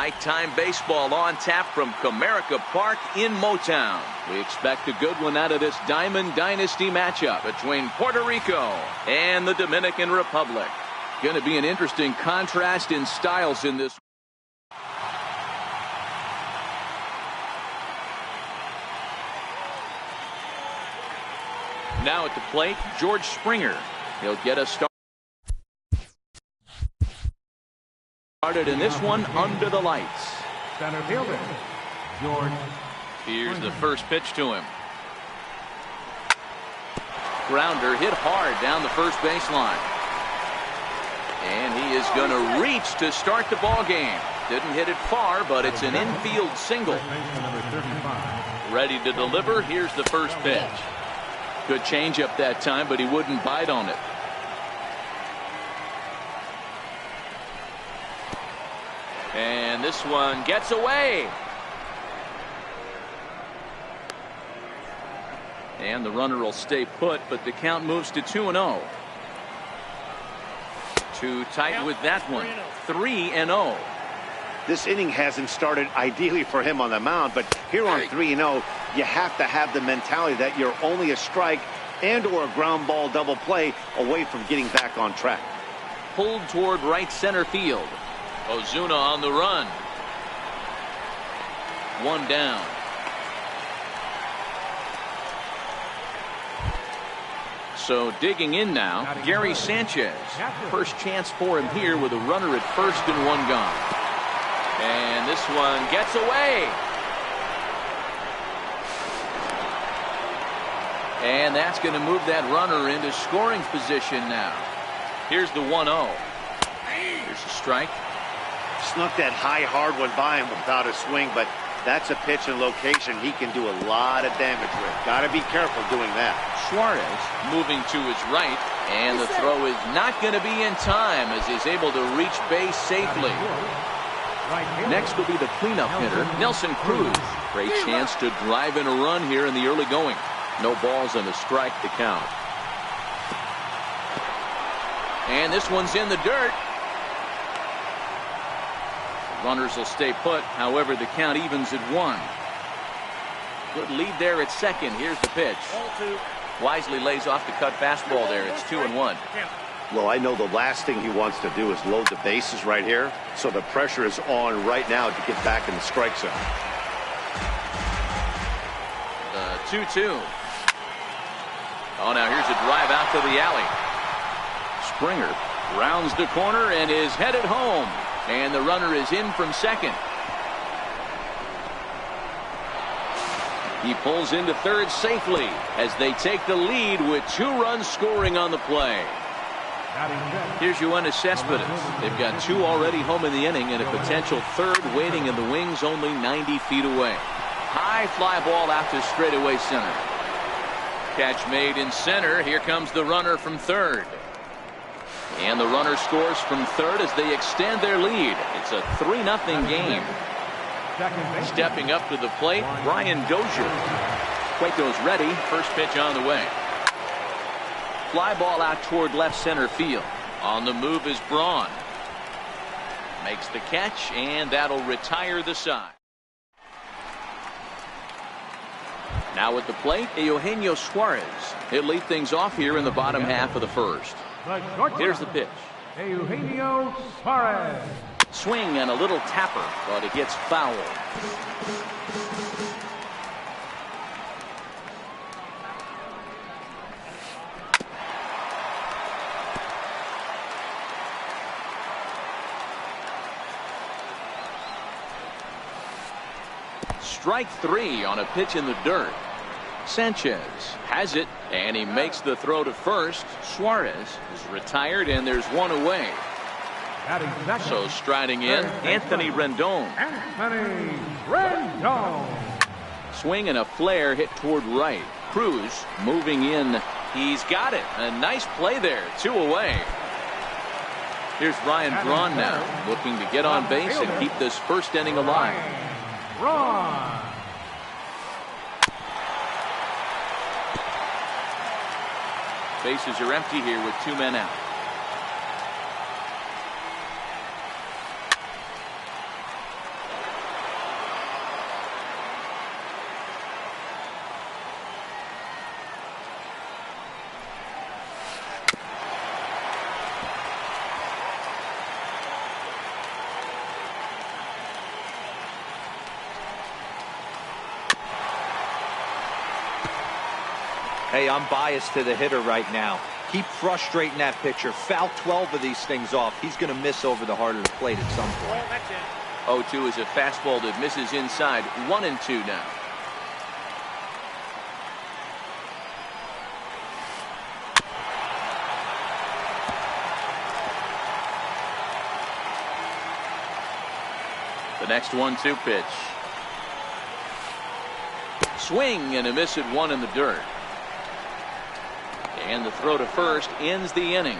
Nighttime baseball on tap from Comerica Park in Motown. We expect a good one out of this Diamond Dynasty matchup between Puerto Rico and the Dominican Republic. Going to be an interesting contrast in styles in this. Now at the plate, George Springer. He'll get us started in this one under the lights. Center fielder, George. Here's the first pitch to him. Grounder hit hard down the first baseline. And he is going to reach to start the ball game. Didn't hit it far, but it's an infield single. Ready to deliver. Here's the first pitch. Good changeup that time, but he wouldn't bite on it. And this one gets away. And the runner will stay put, but the count moves to 2-0. Too tight with that one. 3-0. This inning hasn't started ideally for him on the mound, but here on 3-0, you have to have the mentality that you're only a strike and or a ground ball double play away from getting back on track. Pulled toward right center field. Ozuna on the run. One down. So digging in now, Gary Sanchez. First chance for him here with a runner at first and one gone. And this one gets away. And that's going to move that runner into scoring position now. Here's the 1-0. Here's a strike. Snuck that high hard one by him without a swing, but that's a pitch and location he can do a lot of damage with. Got to be careful doing that. Suarez moving to his right, and the throw is not going to be in time as he's able to reach base safely. Next will be the cleanup hitter, Nelson Cruz. Great chance to drive in a run here in the early going. No balls and a strike to count. And this one's in the dirt. Runners will stay put. However, the count evens at 1. Good lead there at second. Here's the pitch. Wisely lays off the cut fastball there. It's 2-1. Well, I know the last thing he wants to do is load the bases right here, so the pressure is on right now to get back in the strike zone. The 2-2. Oh, now here's a drive out to the alley. Springer rounds the corner and is headed home. And the runner is in from second. He pulls into third safely as they take the lead with 2 runs scoring on the play. Here's Yoenis Cespedes. They've got 2 already home in the inning and a potential third waiting in the wings only 90 feet away. High fly ball out to straightaway center. Catch made in center. Here comes the runner from third. And the runner scores from third as they extend their lead. It's a 3-0 game. Stepping up to the plate, Brian Dozier. Cueto's ready. First pitch on the way. Fly ball out toward left center field. On the move is Braun. Makes the catch, and that'll retire the side. Now at the plate, Eugenio Suarez. He'll lead things off here in the bottom half of the first. Here's the pitch. Eugenio Suarez. Swing and a little tapper, but it gets foul. Strike 3 on a pitch in the dirt. Sanchez has it, and he makes the throw to first. Suarez is retired, and there's one away. So striding in, Anthony Rendon. Anthony Rendon. Swing and a flare hit toward right. Cruz moving in. He's got it. A nice play there. 2 away. Here's Ryan Braun now, looking to get on base and keep this first inning alive. Braun. Bases are empty here with 2 men out. Hey, I'm biased to the hitter right now. Keep frustrating that pitcher. Foul 12 of these things off. He's going to miss over the heart of the plate at some point. 0-2 is a fastball that misses inside. 1-2 now. The next 1-2 pitch. Swing and a miss at one in the dirt. And the throw to first ends the inning.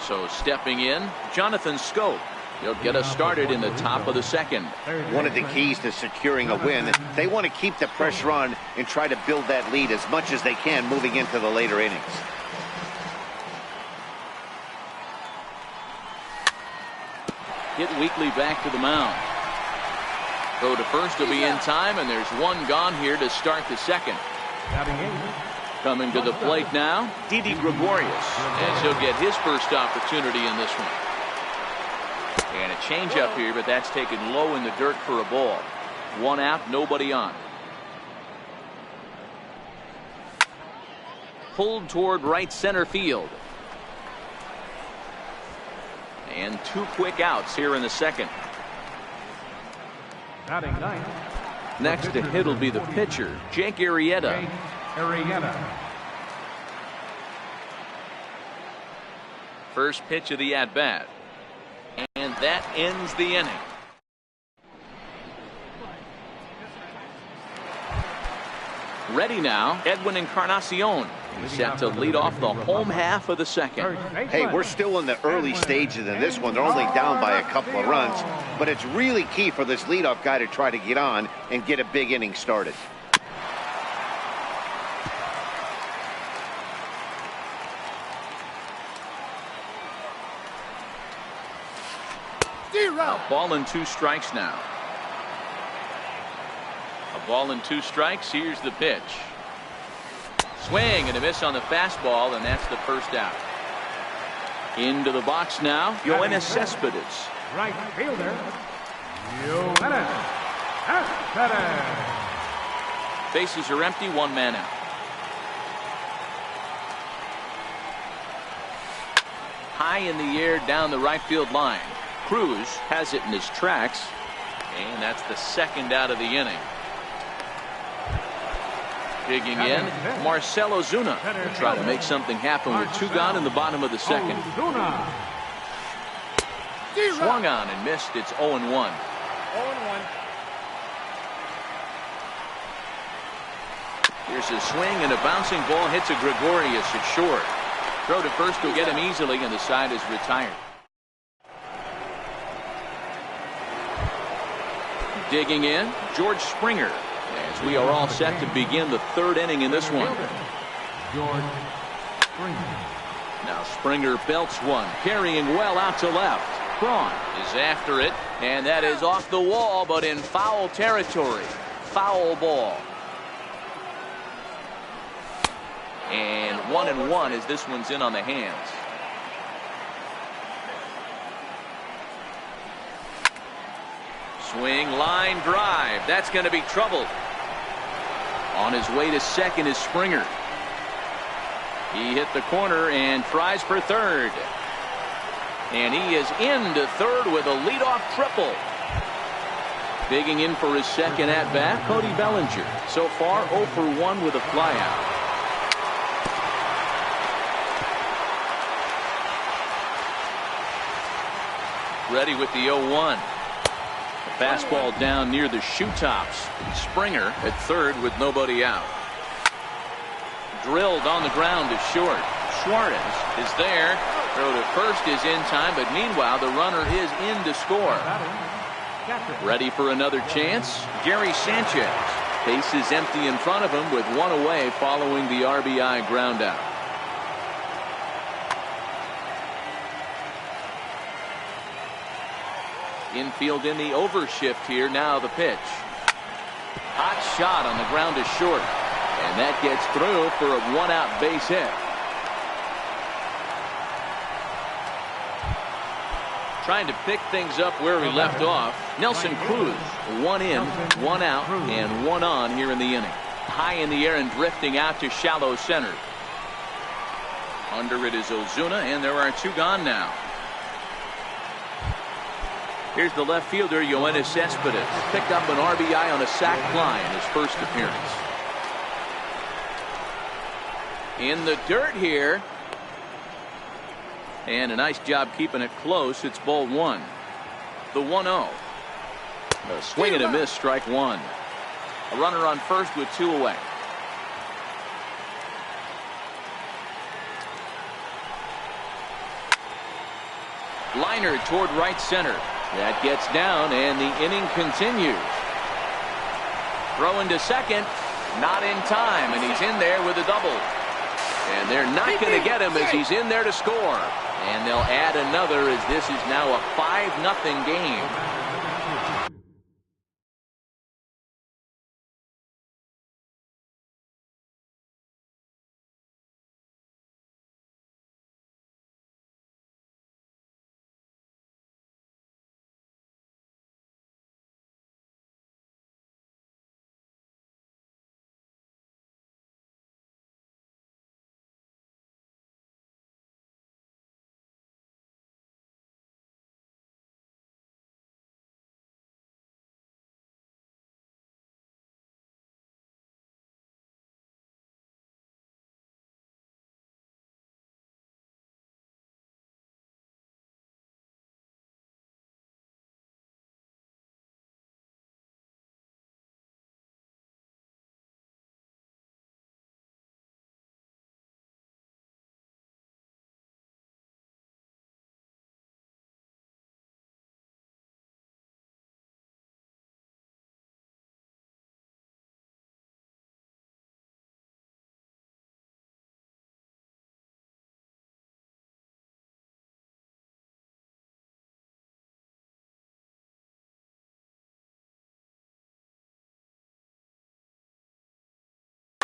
So stepping in, Jonathan Scope. He'll get us started in the top of the second. One of the keys to securing a win, they want to keep the pressure on and try to build that lead as much as they can moving into the later innings. Hit weakly back to the mound. Throw to first will be in time, and there's one gone here to start the second. Coming to the plate now, Didi Gregorius, as he'll get his first opportunity in this one. And a changeup here, but that's taken low in the dirt for a ball. One out, nobody on. Pulled toward right center field. And two quick outs here in the second. Next to hit will be the pitcher, Jake Arrieta. First pitch of the at-bat. And that ends the inning. Ready now, Edwin Encarnacion. He's set to lead off the home half of the second. Hey, we're still in the early stages of this one. They're only down by a couple of runs, but it's really key for this leadoff guy to try to get on and get a big inning started. A ball and two strikes now. A ball and two strikes. Here's the pitch. Swing and a miss on the fastball, and that's the first out. Into the box now, Yoenis Cespedes. Right fielder, Yoenis Cespedes. Bases are empty, one man out. High in the air down the right field line. Cruz has it in his tracks, and that's the second out of the inning. Digging in, Marcell Ozuna will try to make something happen with two gone in the bottom of the second. Swung on and missed. It's 0-1. 0-1. Here's a swing and a bouncing ball hits a Gregorius at short. Throw to first will get him easily, and the side is retired. Digging in, George Springer. As we are all set to begin the third inning in this one. George Springer. Now Springer belts one, carrying well out to left. Braun is after it, and that is off the wall, but in foul territory. Foul ball. And 1-1 as this one's in on the hands. Swing, line drive. That's going to be trouble. On his way to second is Springer. He hit the corner and tries for third. And he is into third with a leadoff triple. Digging in for his second at-bat, Cody Bellinger. So far 0 for 1 with a flyout. Ready with the 0-1. Fastball down near the shoe tops. Springer at third with nobody out. Drilled on the ground to short. Suarez is there. Throw to first is in time, but meanwhile the runner is in to score. Ready for another chance. Gary Sanchez. Base is empty in front of him with one away following the RBI ground out. Infield in the overshift here. Now the pitch. Hot shot on the ground to short. And that gets through for a one-out base hit. Trying to pick things up where we left off. Nelson Cruz, 1 in, 1 out, and 1 on here in the inning. High in the air and drifting out to shallow center. Under it is Ozuna, and there are 2 gone now. Here's the left fielder, Yoenis Cespedes. Picked up an RBI on a sac fly in his first appearance. In the dirt here. And a nice job keeping it close. It's ball 1. The 1-0. A swing and a miss, strike 1. A runner on first with 2 away. Liner toward right center. That gets down, and the inning continues. Throw into second. Not in time, and he's in there with a double. And they're not going to get him as he's in there to score. And they'll add another as this is now a 5-0 game.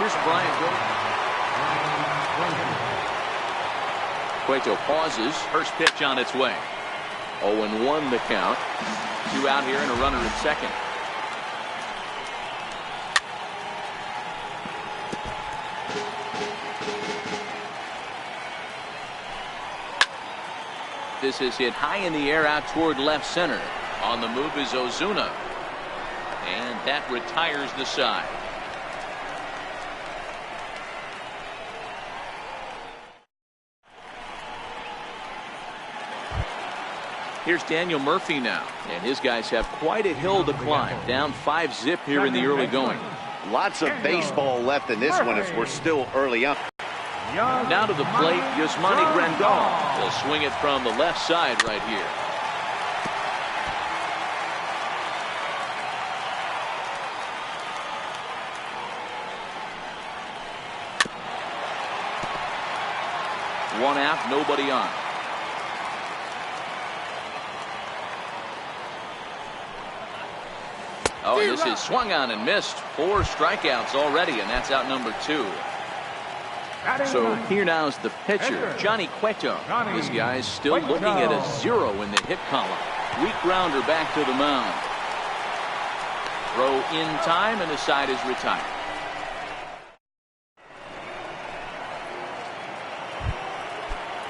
Here's Brian Cueto pauses. First pitch on its way. 0-1 the count. 2 out here and a runner in second. This is hit high in the air out toward left center. On the move is Ozuna. And that retires the side. Here's Daniel Murphy now, and his guys have quite a hill to climb. Down 5-0 here in the early going. Lots of baseball left in this one as we're still early up. Now to the plate, Yasmani Grandal. They'll swing it from the left side right here. One out, nobody on. Oh, and this is swung on and missed. 4 strikeouts already, and that's out number 2. So here now is the pitcher, Johnny Cueto. This guy's still looking at a 0 in the hit column. Weak grounder back to the mound. Throw in time, and the side is retired.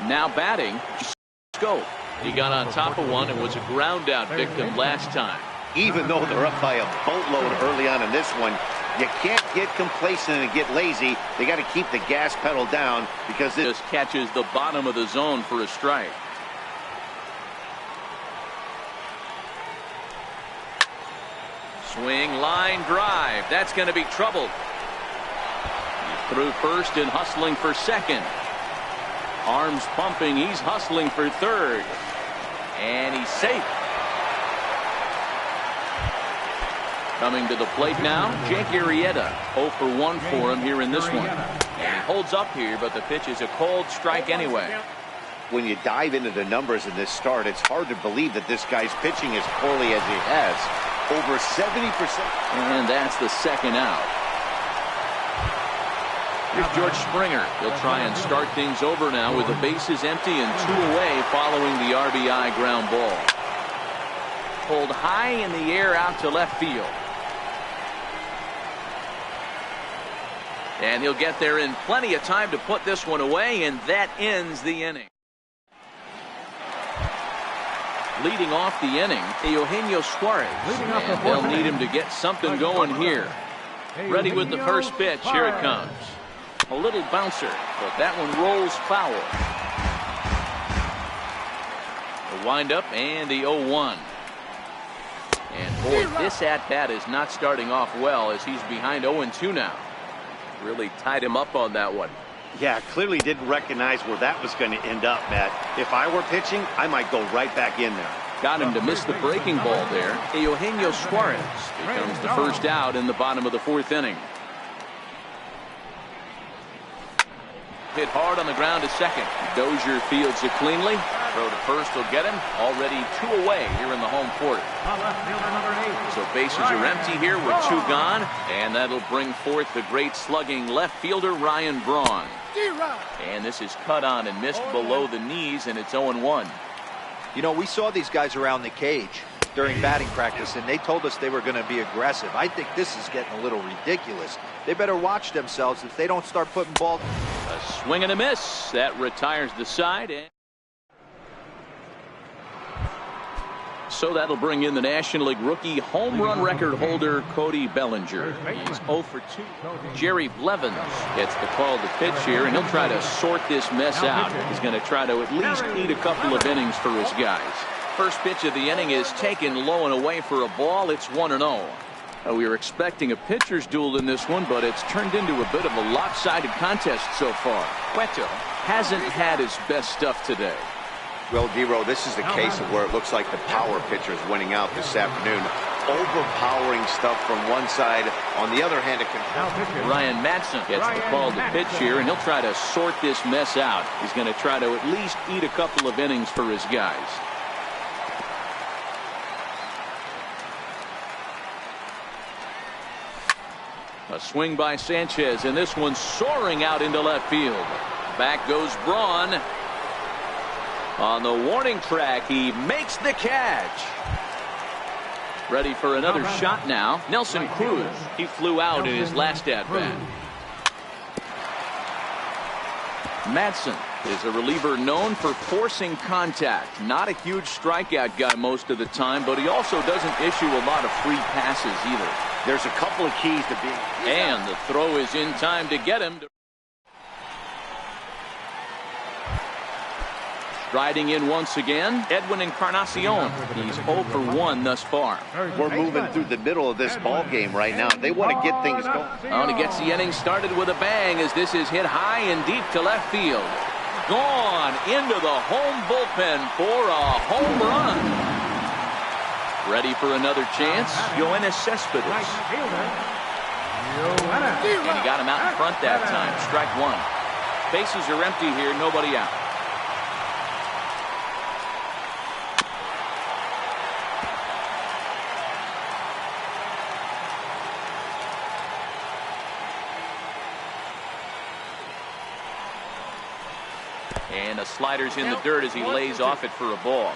Now batting, Scope. He got on top of one and was a ground out victim last time. Even though they're up by a boatload early on in this one, you can't get complacent and get lazy. They got to keep the gas pedal down because it just catches the bottom of the zone for a strike. Swing, line drive. That's going to be trouble. He's through first and hustling for second. Arms pumping. He's hustling for third. And he's safe. Coming to the plate now, Jake Arrieta. 0 for 1 for him here in this one. And he holds up here, but the pitch is a cold strike anyway. When you dive into the numbers in this start, it's hard to believe that this guy's pitching as poorly as he has. Over 70%. And that's the second out. Here's George Springer. He'll try and start things over now with the bases empty and 2 away following the RBI ground ball. Pulled high in the air out to left field. And he'll get there in plenty of time to put this one away, and that ends the inning. Leading off the inning, Eugenio Suarez. And they'll need him to get something going here. Ready with the first pitch. Here it comes. A little bouncer, but that one rolls foul. The windup and the 0-1. And boy, this at-bat is not starting off well as he's behind 0-2 now. Really tied him up on that one. Yeah, clearly didn't recognize where that was going to end up, Matt. If I were pitching, I might go right back in there. Got him to miss the breaking ball there. Eugenio Suarez becomes the first out in the bottom of the 4th inning. Hit hard on the ground to second. Dozier fields it cleanly. Throw to first will get him. Already 2 away here in the home 4th. So bases are empty here with 2 gone. And that'll bring forth the great slugging left fielder Ryan Braun. And this is cut on and missed below the knees, and it's 0-1. You know, we saw these guys around the cage during batting practice, and they told us they were going to be aggressive. I think this is getting a little ridiculous. They better watch themselves if they don't start putting balls. A swing and a miss. That retires the side. So that'll bring in the National League rookie home run record holder Cody Bellinger. He's 0 for 2. Jerry Blevins gets the call to pitch here, and he'll try to sort this mess out. He's going to try to at least eat a couple of innings for his guys. First pitch of the inning is taken low and away for a ball. It's 1-0. We were expecting a pitcher's duel in this one, but it's turned into a bit of a lopsided contest so far. Cueto hasn't had his best stuff today. Well, Dero, this is the case of where it looks like the power pitcher is winning out this afternoon. Overpowering stuff from one side. On the other hand, it can... Ryan Madson gets the call to pitch here, and he'll try to sort this mess out. He's going to try to at least eat a couple of innings for his guys. A swing by Sanchez, and this one's soaring out into left field. Back goes Braun. On the warning track, he makes the catch. Ready for another shot now. Nelson Cruz. He flew out in his last at-bat. Madsen is a reliever known for forcing contact. Not a huge strikeout guy most of the time, but he also doesn't issue a lot of free passes either. There's a couple of keys to being. And the throw is in time to get him. Striding in once again, Edwin Encarnacion. He's 0 for 1 thus far. We're moving through the middle of this ball game right now. They want to get things going. Oh, and he gets the inning started with a bang as this is hit high and deep to left field. Gone into the home bullpen for a home run. Ready for another chance, Yoenis Cespedes. And he got him out in front that time. Strike 1. Bases are empty here, nobody out. And the slider's in the dirt as he lays off it for a ball.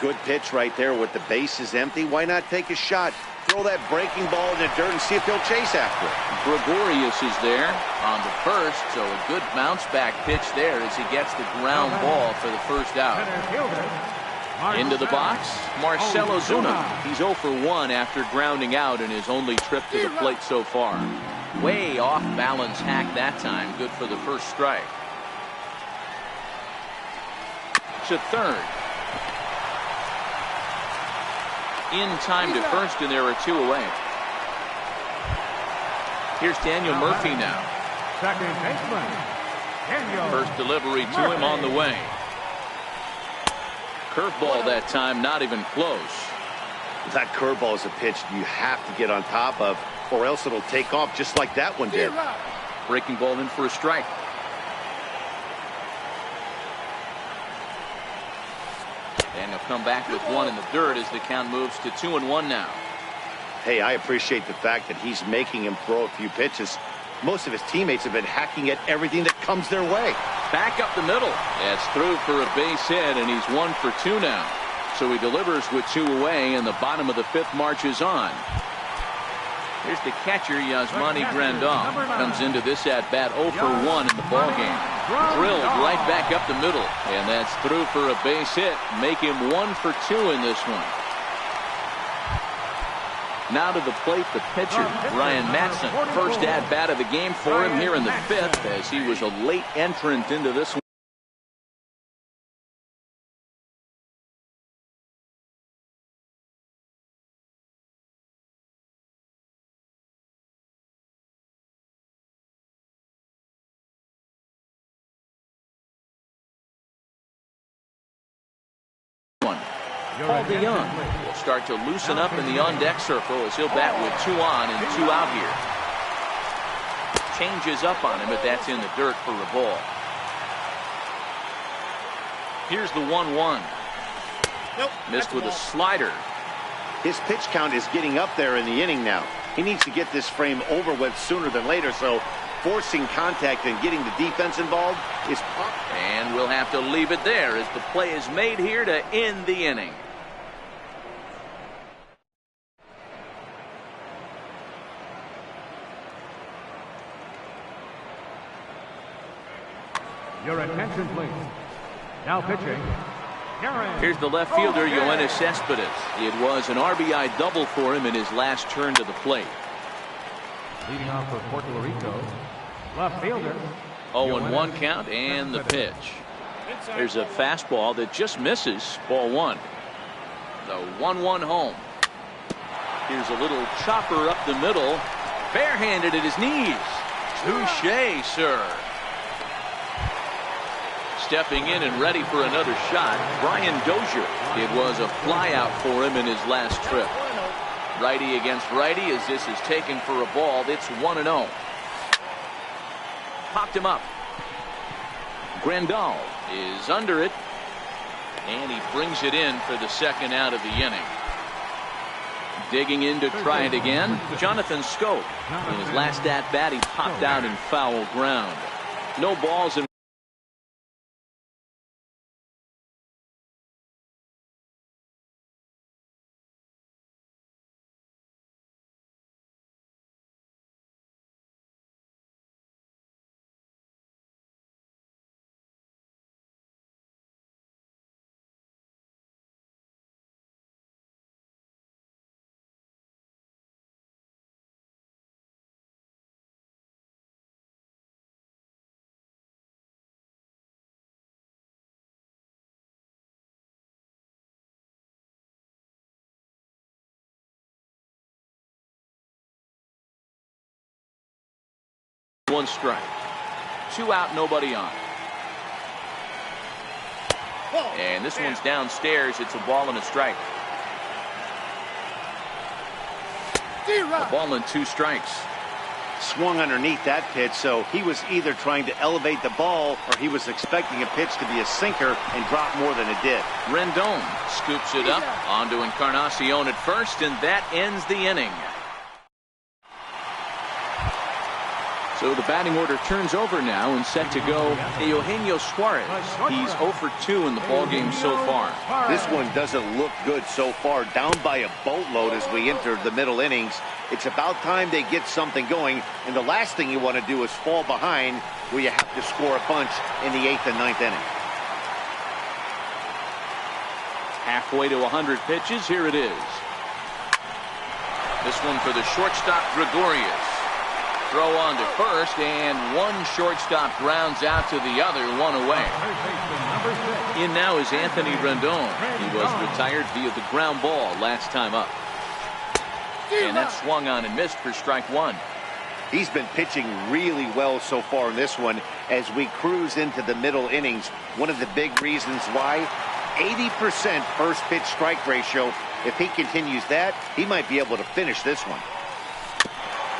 Good pitch right there with the bases empty. Why not take a shot? Throw that breaking ball in the dirt and see if they'll chase after it. Gregorius is there on the first, so a good bounce back pitch there as he gets the ground ball for the first out. Into the box, Marcelo Zuna. He's 0 for 1 after grounding out in his only trip to the plate so far. Way off balance hack that time. Good for the first strike. To third. In time to first, and there are 2 away. Here's Daniel Murphy now. Second baseman, Daniel. First delivery to him on the way. Curveball that time, not even close. That curveball is a pitch you have to get on top of, or else it'll take off just like that one did. Breaking ball in for a strike. And he'll come back with 1 in the dirt as the count moves to 2-1 now. Hey, I appreciate the fact that he's making him throw a few pitches. Most of his teammates have been hacking at everything that comes their way. Back up the middle. That's through for a base hit, and he's 1 for 2 now. So he delivers with 2 away, and the bottom of the 5th marches on. Here's the catcher, Yasmani Grandal. Comes into this at-bat 0 for 1 in the ballgame. Drilled right back up the middle, and that's through for a base hit. Make him 1 for 2 in this one. Now to the plate, the pitcher, Ryan Matson. First at-bat of the game for him here in the 5th, as he was a late entrant into this one. Paul DeYoung will start to loosen up in the on-deck circle as he'll bat with 2 on and 2 out here. Changes up on him, but that's in the dirt for a ball. Here's the 1-1. Nope, missed with a slider. His pitch count is getting up there in the inning now. He needs to get this frame over with sooner than later, so forcing contact and getting the defense involved is... And we'll have to leave it there as the play is made here to end the inning. Your attention, please. Now pitching. Here's the left fielder, Yoenis Cespedes. It was an RBI double for him in his last turn to the plate. Leading off for Puerto Rico, left fielder. 0-1 count and the pitch. There's a fastball that just misses. Ball 1. The 1-1 home. Here's a little chopper up the middle. Barehanded at his knees. Touché, sir. Stepping in and ready for another shot, Brian Dozier. It was a flyout for him in his last trip. Righty against righty as this is taken for a ball. It's 1-0. Popped him up. Grandal is under it, and he brings it in for the second out of the inning. Digging in to try it again, Jonathan Scope. In his last at-bat, he popped out in foul ground. No balls in. One strike. 2 out, nobody on. And this one's downstairs. It's a ball and a strike. A ball and 2 strikes. Swung underneath that pitch, so he was either trying to elevate the ball or he was expecting a pitch to be a sinker and drop more than it did. Rendon scoops it up onto Encarnacion at first, and that ends the inning. So the batting order turns over now and set to go Eugenio Suarez. He's 0 for 2 in the ballgame so far. This one doesn't look good so far. Down by a boatload as we enter the middle innings. It's about time they get something going. And the last thing you want to do is fall behind where you have to score a bunch in the 8th and 9th inning. Halfway to 100 pitches. Here it is. This one for the shortstop, Gregorius. Throw on to first, and one shortstop grounds out to the other, 1 away. In now is Anthony Rendon. He was retired via the ground ball last time up. And that swung on and missed for strike 1. He's been pitching really well so far in this one as we cruise into the middle innings. One of the big reasons why, 80% first pitch strike ratio. If he continues that, he might be able to finish this one.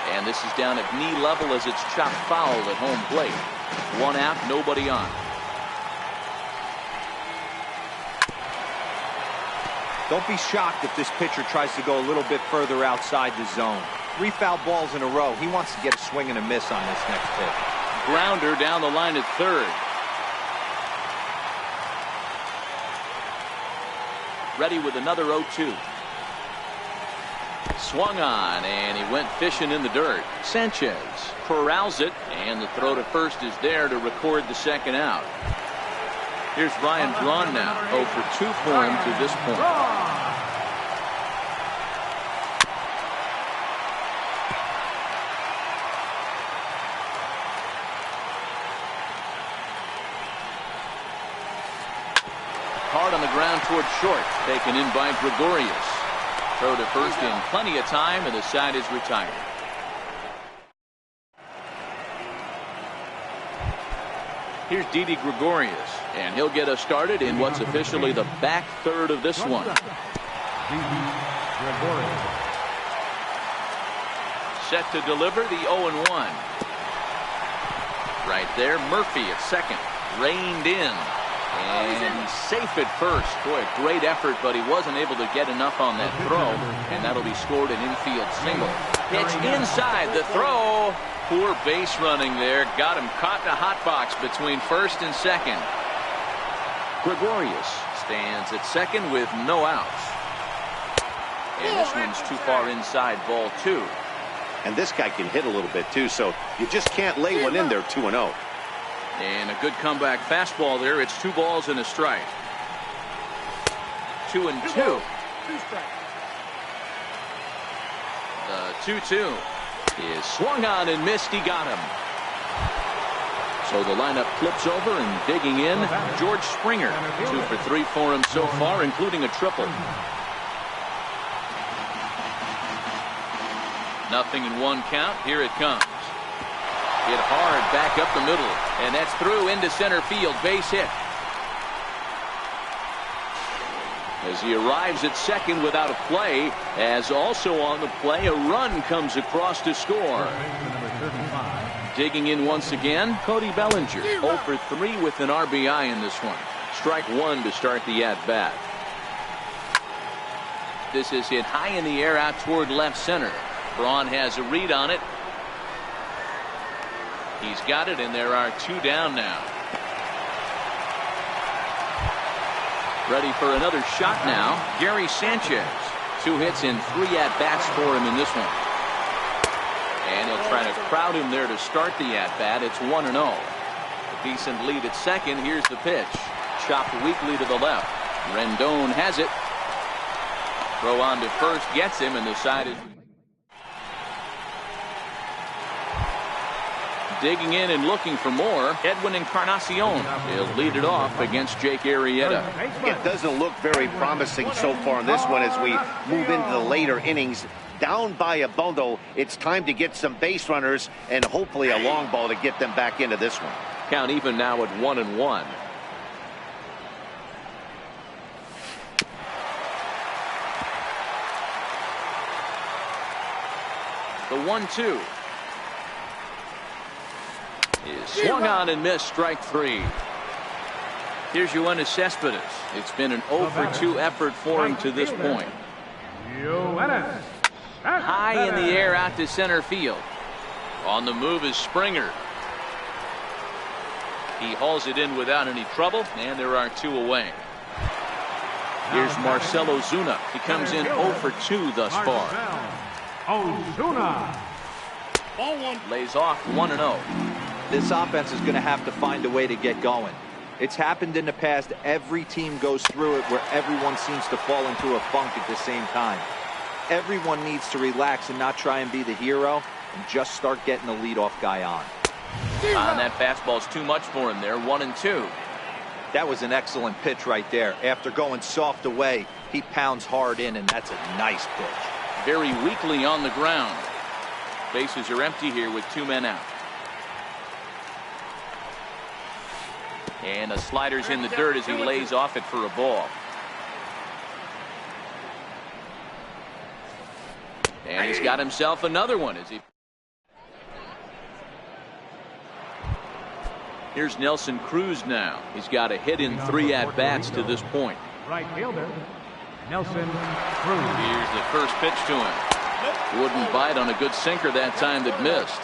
And this is down at knee level as it's chopped foul at home plate. 1 out, nobody on. Don't be shocked if this pitcher tries to go a little bit further outside the zone. 3 foul balls in a row. He wants to get a swing and a miss on this next pitch. Grounder down the line at third. Ready with another 0-2. Swung on, and he went fishing in the dirt. Sanchez corrals it, and the throw to first is there to record the second out. Here's Ryan Braun now, 0 for 2 for him to this point. Hard on the ground towards short, taken in by Gregorius. Throw to first in plenty of time, and the side is retired. Here's Didi Gregorius, and he'll get us started in what's officially the back third of this one. Set to deliver the 0-1. Right there, Murphy at second, reined in. And he's safe at first. Boy, a great effort, but he wasn't able to get enough on that throw, and that'll be scored an infield single. Pitch inside the throw. Poor base running there. Got him caught in a hot box between first and second. Gregorius stands at second with no outs. And this one's too far inside, ball 2. And this guy can hit a little bit, too, so you just can't lay one in there 2-0. And a good comeback fastball there. It's 2 balls and a strike. 2-2. The 2-2 is swung on and missed. He got him. So the lineup flips over, and digging in, George Springer. 2 for 3 for him so far, including a triple. Nothing in 1 count. Here it comes. Hit hard back up the middle, and that's through into center field. Base hit. As he arrives at second without a play, as also on the play, a run comes across to score. Digging in once again, Cody Bellinger, 0 for 3 with an RBI in this one. Strike 1 to start the at-bat. This is hit high in the air out toward left center. Braun has a read on it. He's got it, and there are 2 down now. Ready for another shot now, Gary Sanchez. 2 hits in 3 at-bats for him in this one. And he'll try to crowd him there to start the at-bat. It's 1-0. A decent lead at second. Here's the pitch. Chopped weakly to the left. Rendon has it. Throw on to first, gets him, and the side is... Digging in and looking for more, Edwin Encarnacion. He'll lead it off against Jake Arrieta. It doesn't look very promising so far in this one as we move into the later innings. Down by a bundle, it's time to get some base runners and hopefully a long ball to get them back into this one. Count even now at 1-1. The 1-2. Is swung on and missed. Strike 3. Here's Yoenis Cespedes. It's been an 0 for 2 effort for him to this point. High in the air out to center field. On the move is Springer. He hauls it in without any trouble, and there are 2 away. Here's Marcell Ozuna. He comes in 0 for 2 thus far. Ozuna. Lays off 1-0. This offense is going to have to find a way to get going. It's happened in the past. Every team goes through it where everyone seems to fall into a funk at the same time. Everyone needs to relax and not try and be the hero and just start getting the leadoff guy on. That fastball's too much for him there. 1-2. That was an excellent pitch right there. After going soft away, he pounds hard in, and that's a nice pitch. Very weakly on the ground. Bases are empty here with 2 men out. And a slider's in the dirt as he lays off it for a ball. And he's got himself another one as he... Here's Nelson Cruz now. He's got a hit in 3 at-bats to this point. Right fielder, Nelson Cruz. Here's the first pitch to him. Wouldn't bite on a good sinker that time that missed.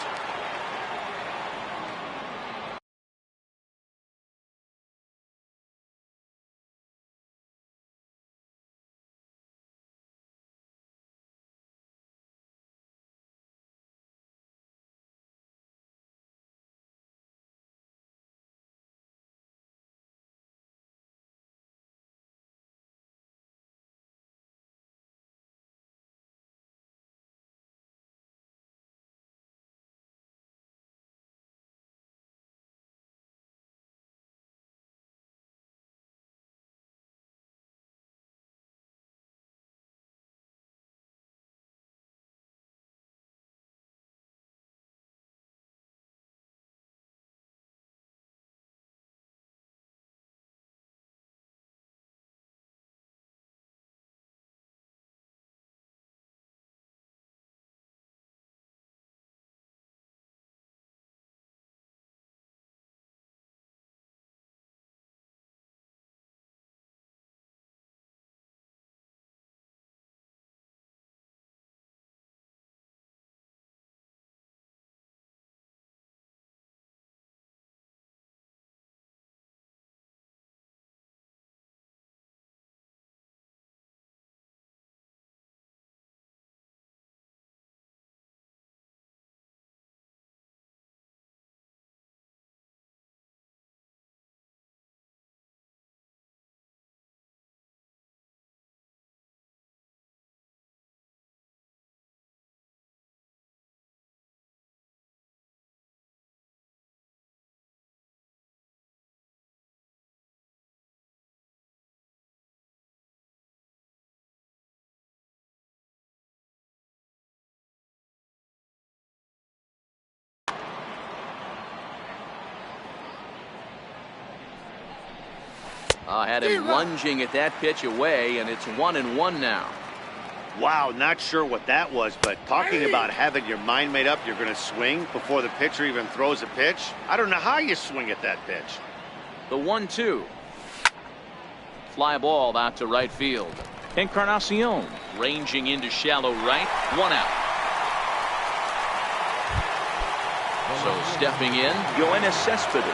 Had him lunging at that pitch away, and it's 1-1 now. Wow, not sure what that was, but talking about having your mind made up you're going to swing before the pitcher even throws a pitch. I don't know how you swing at that pitch. The 1-2. Fly ball out to right field. Encarnacion ranging into shallow right. 1 out. So stepping in, Yoenis Cespedes.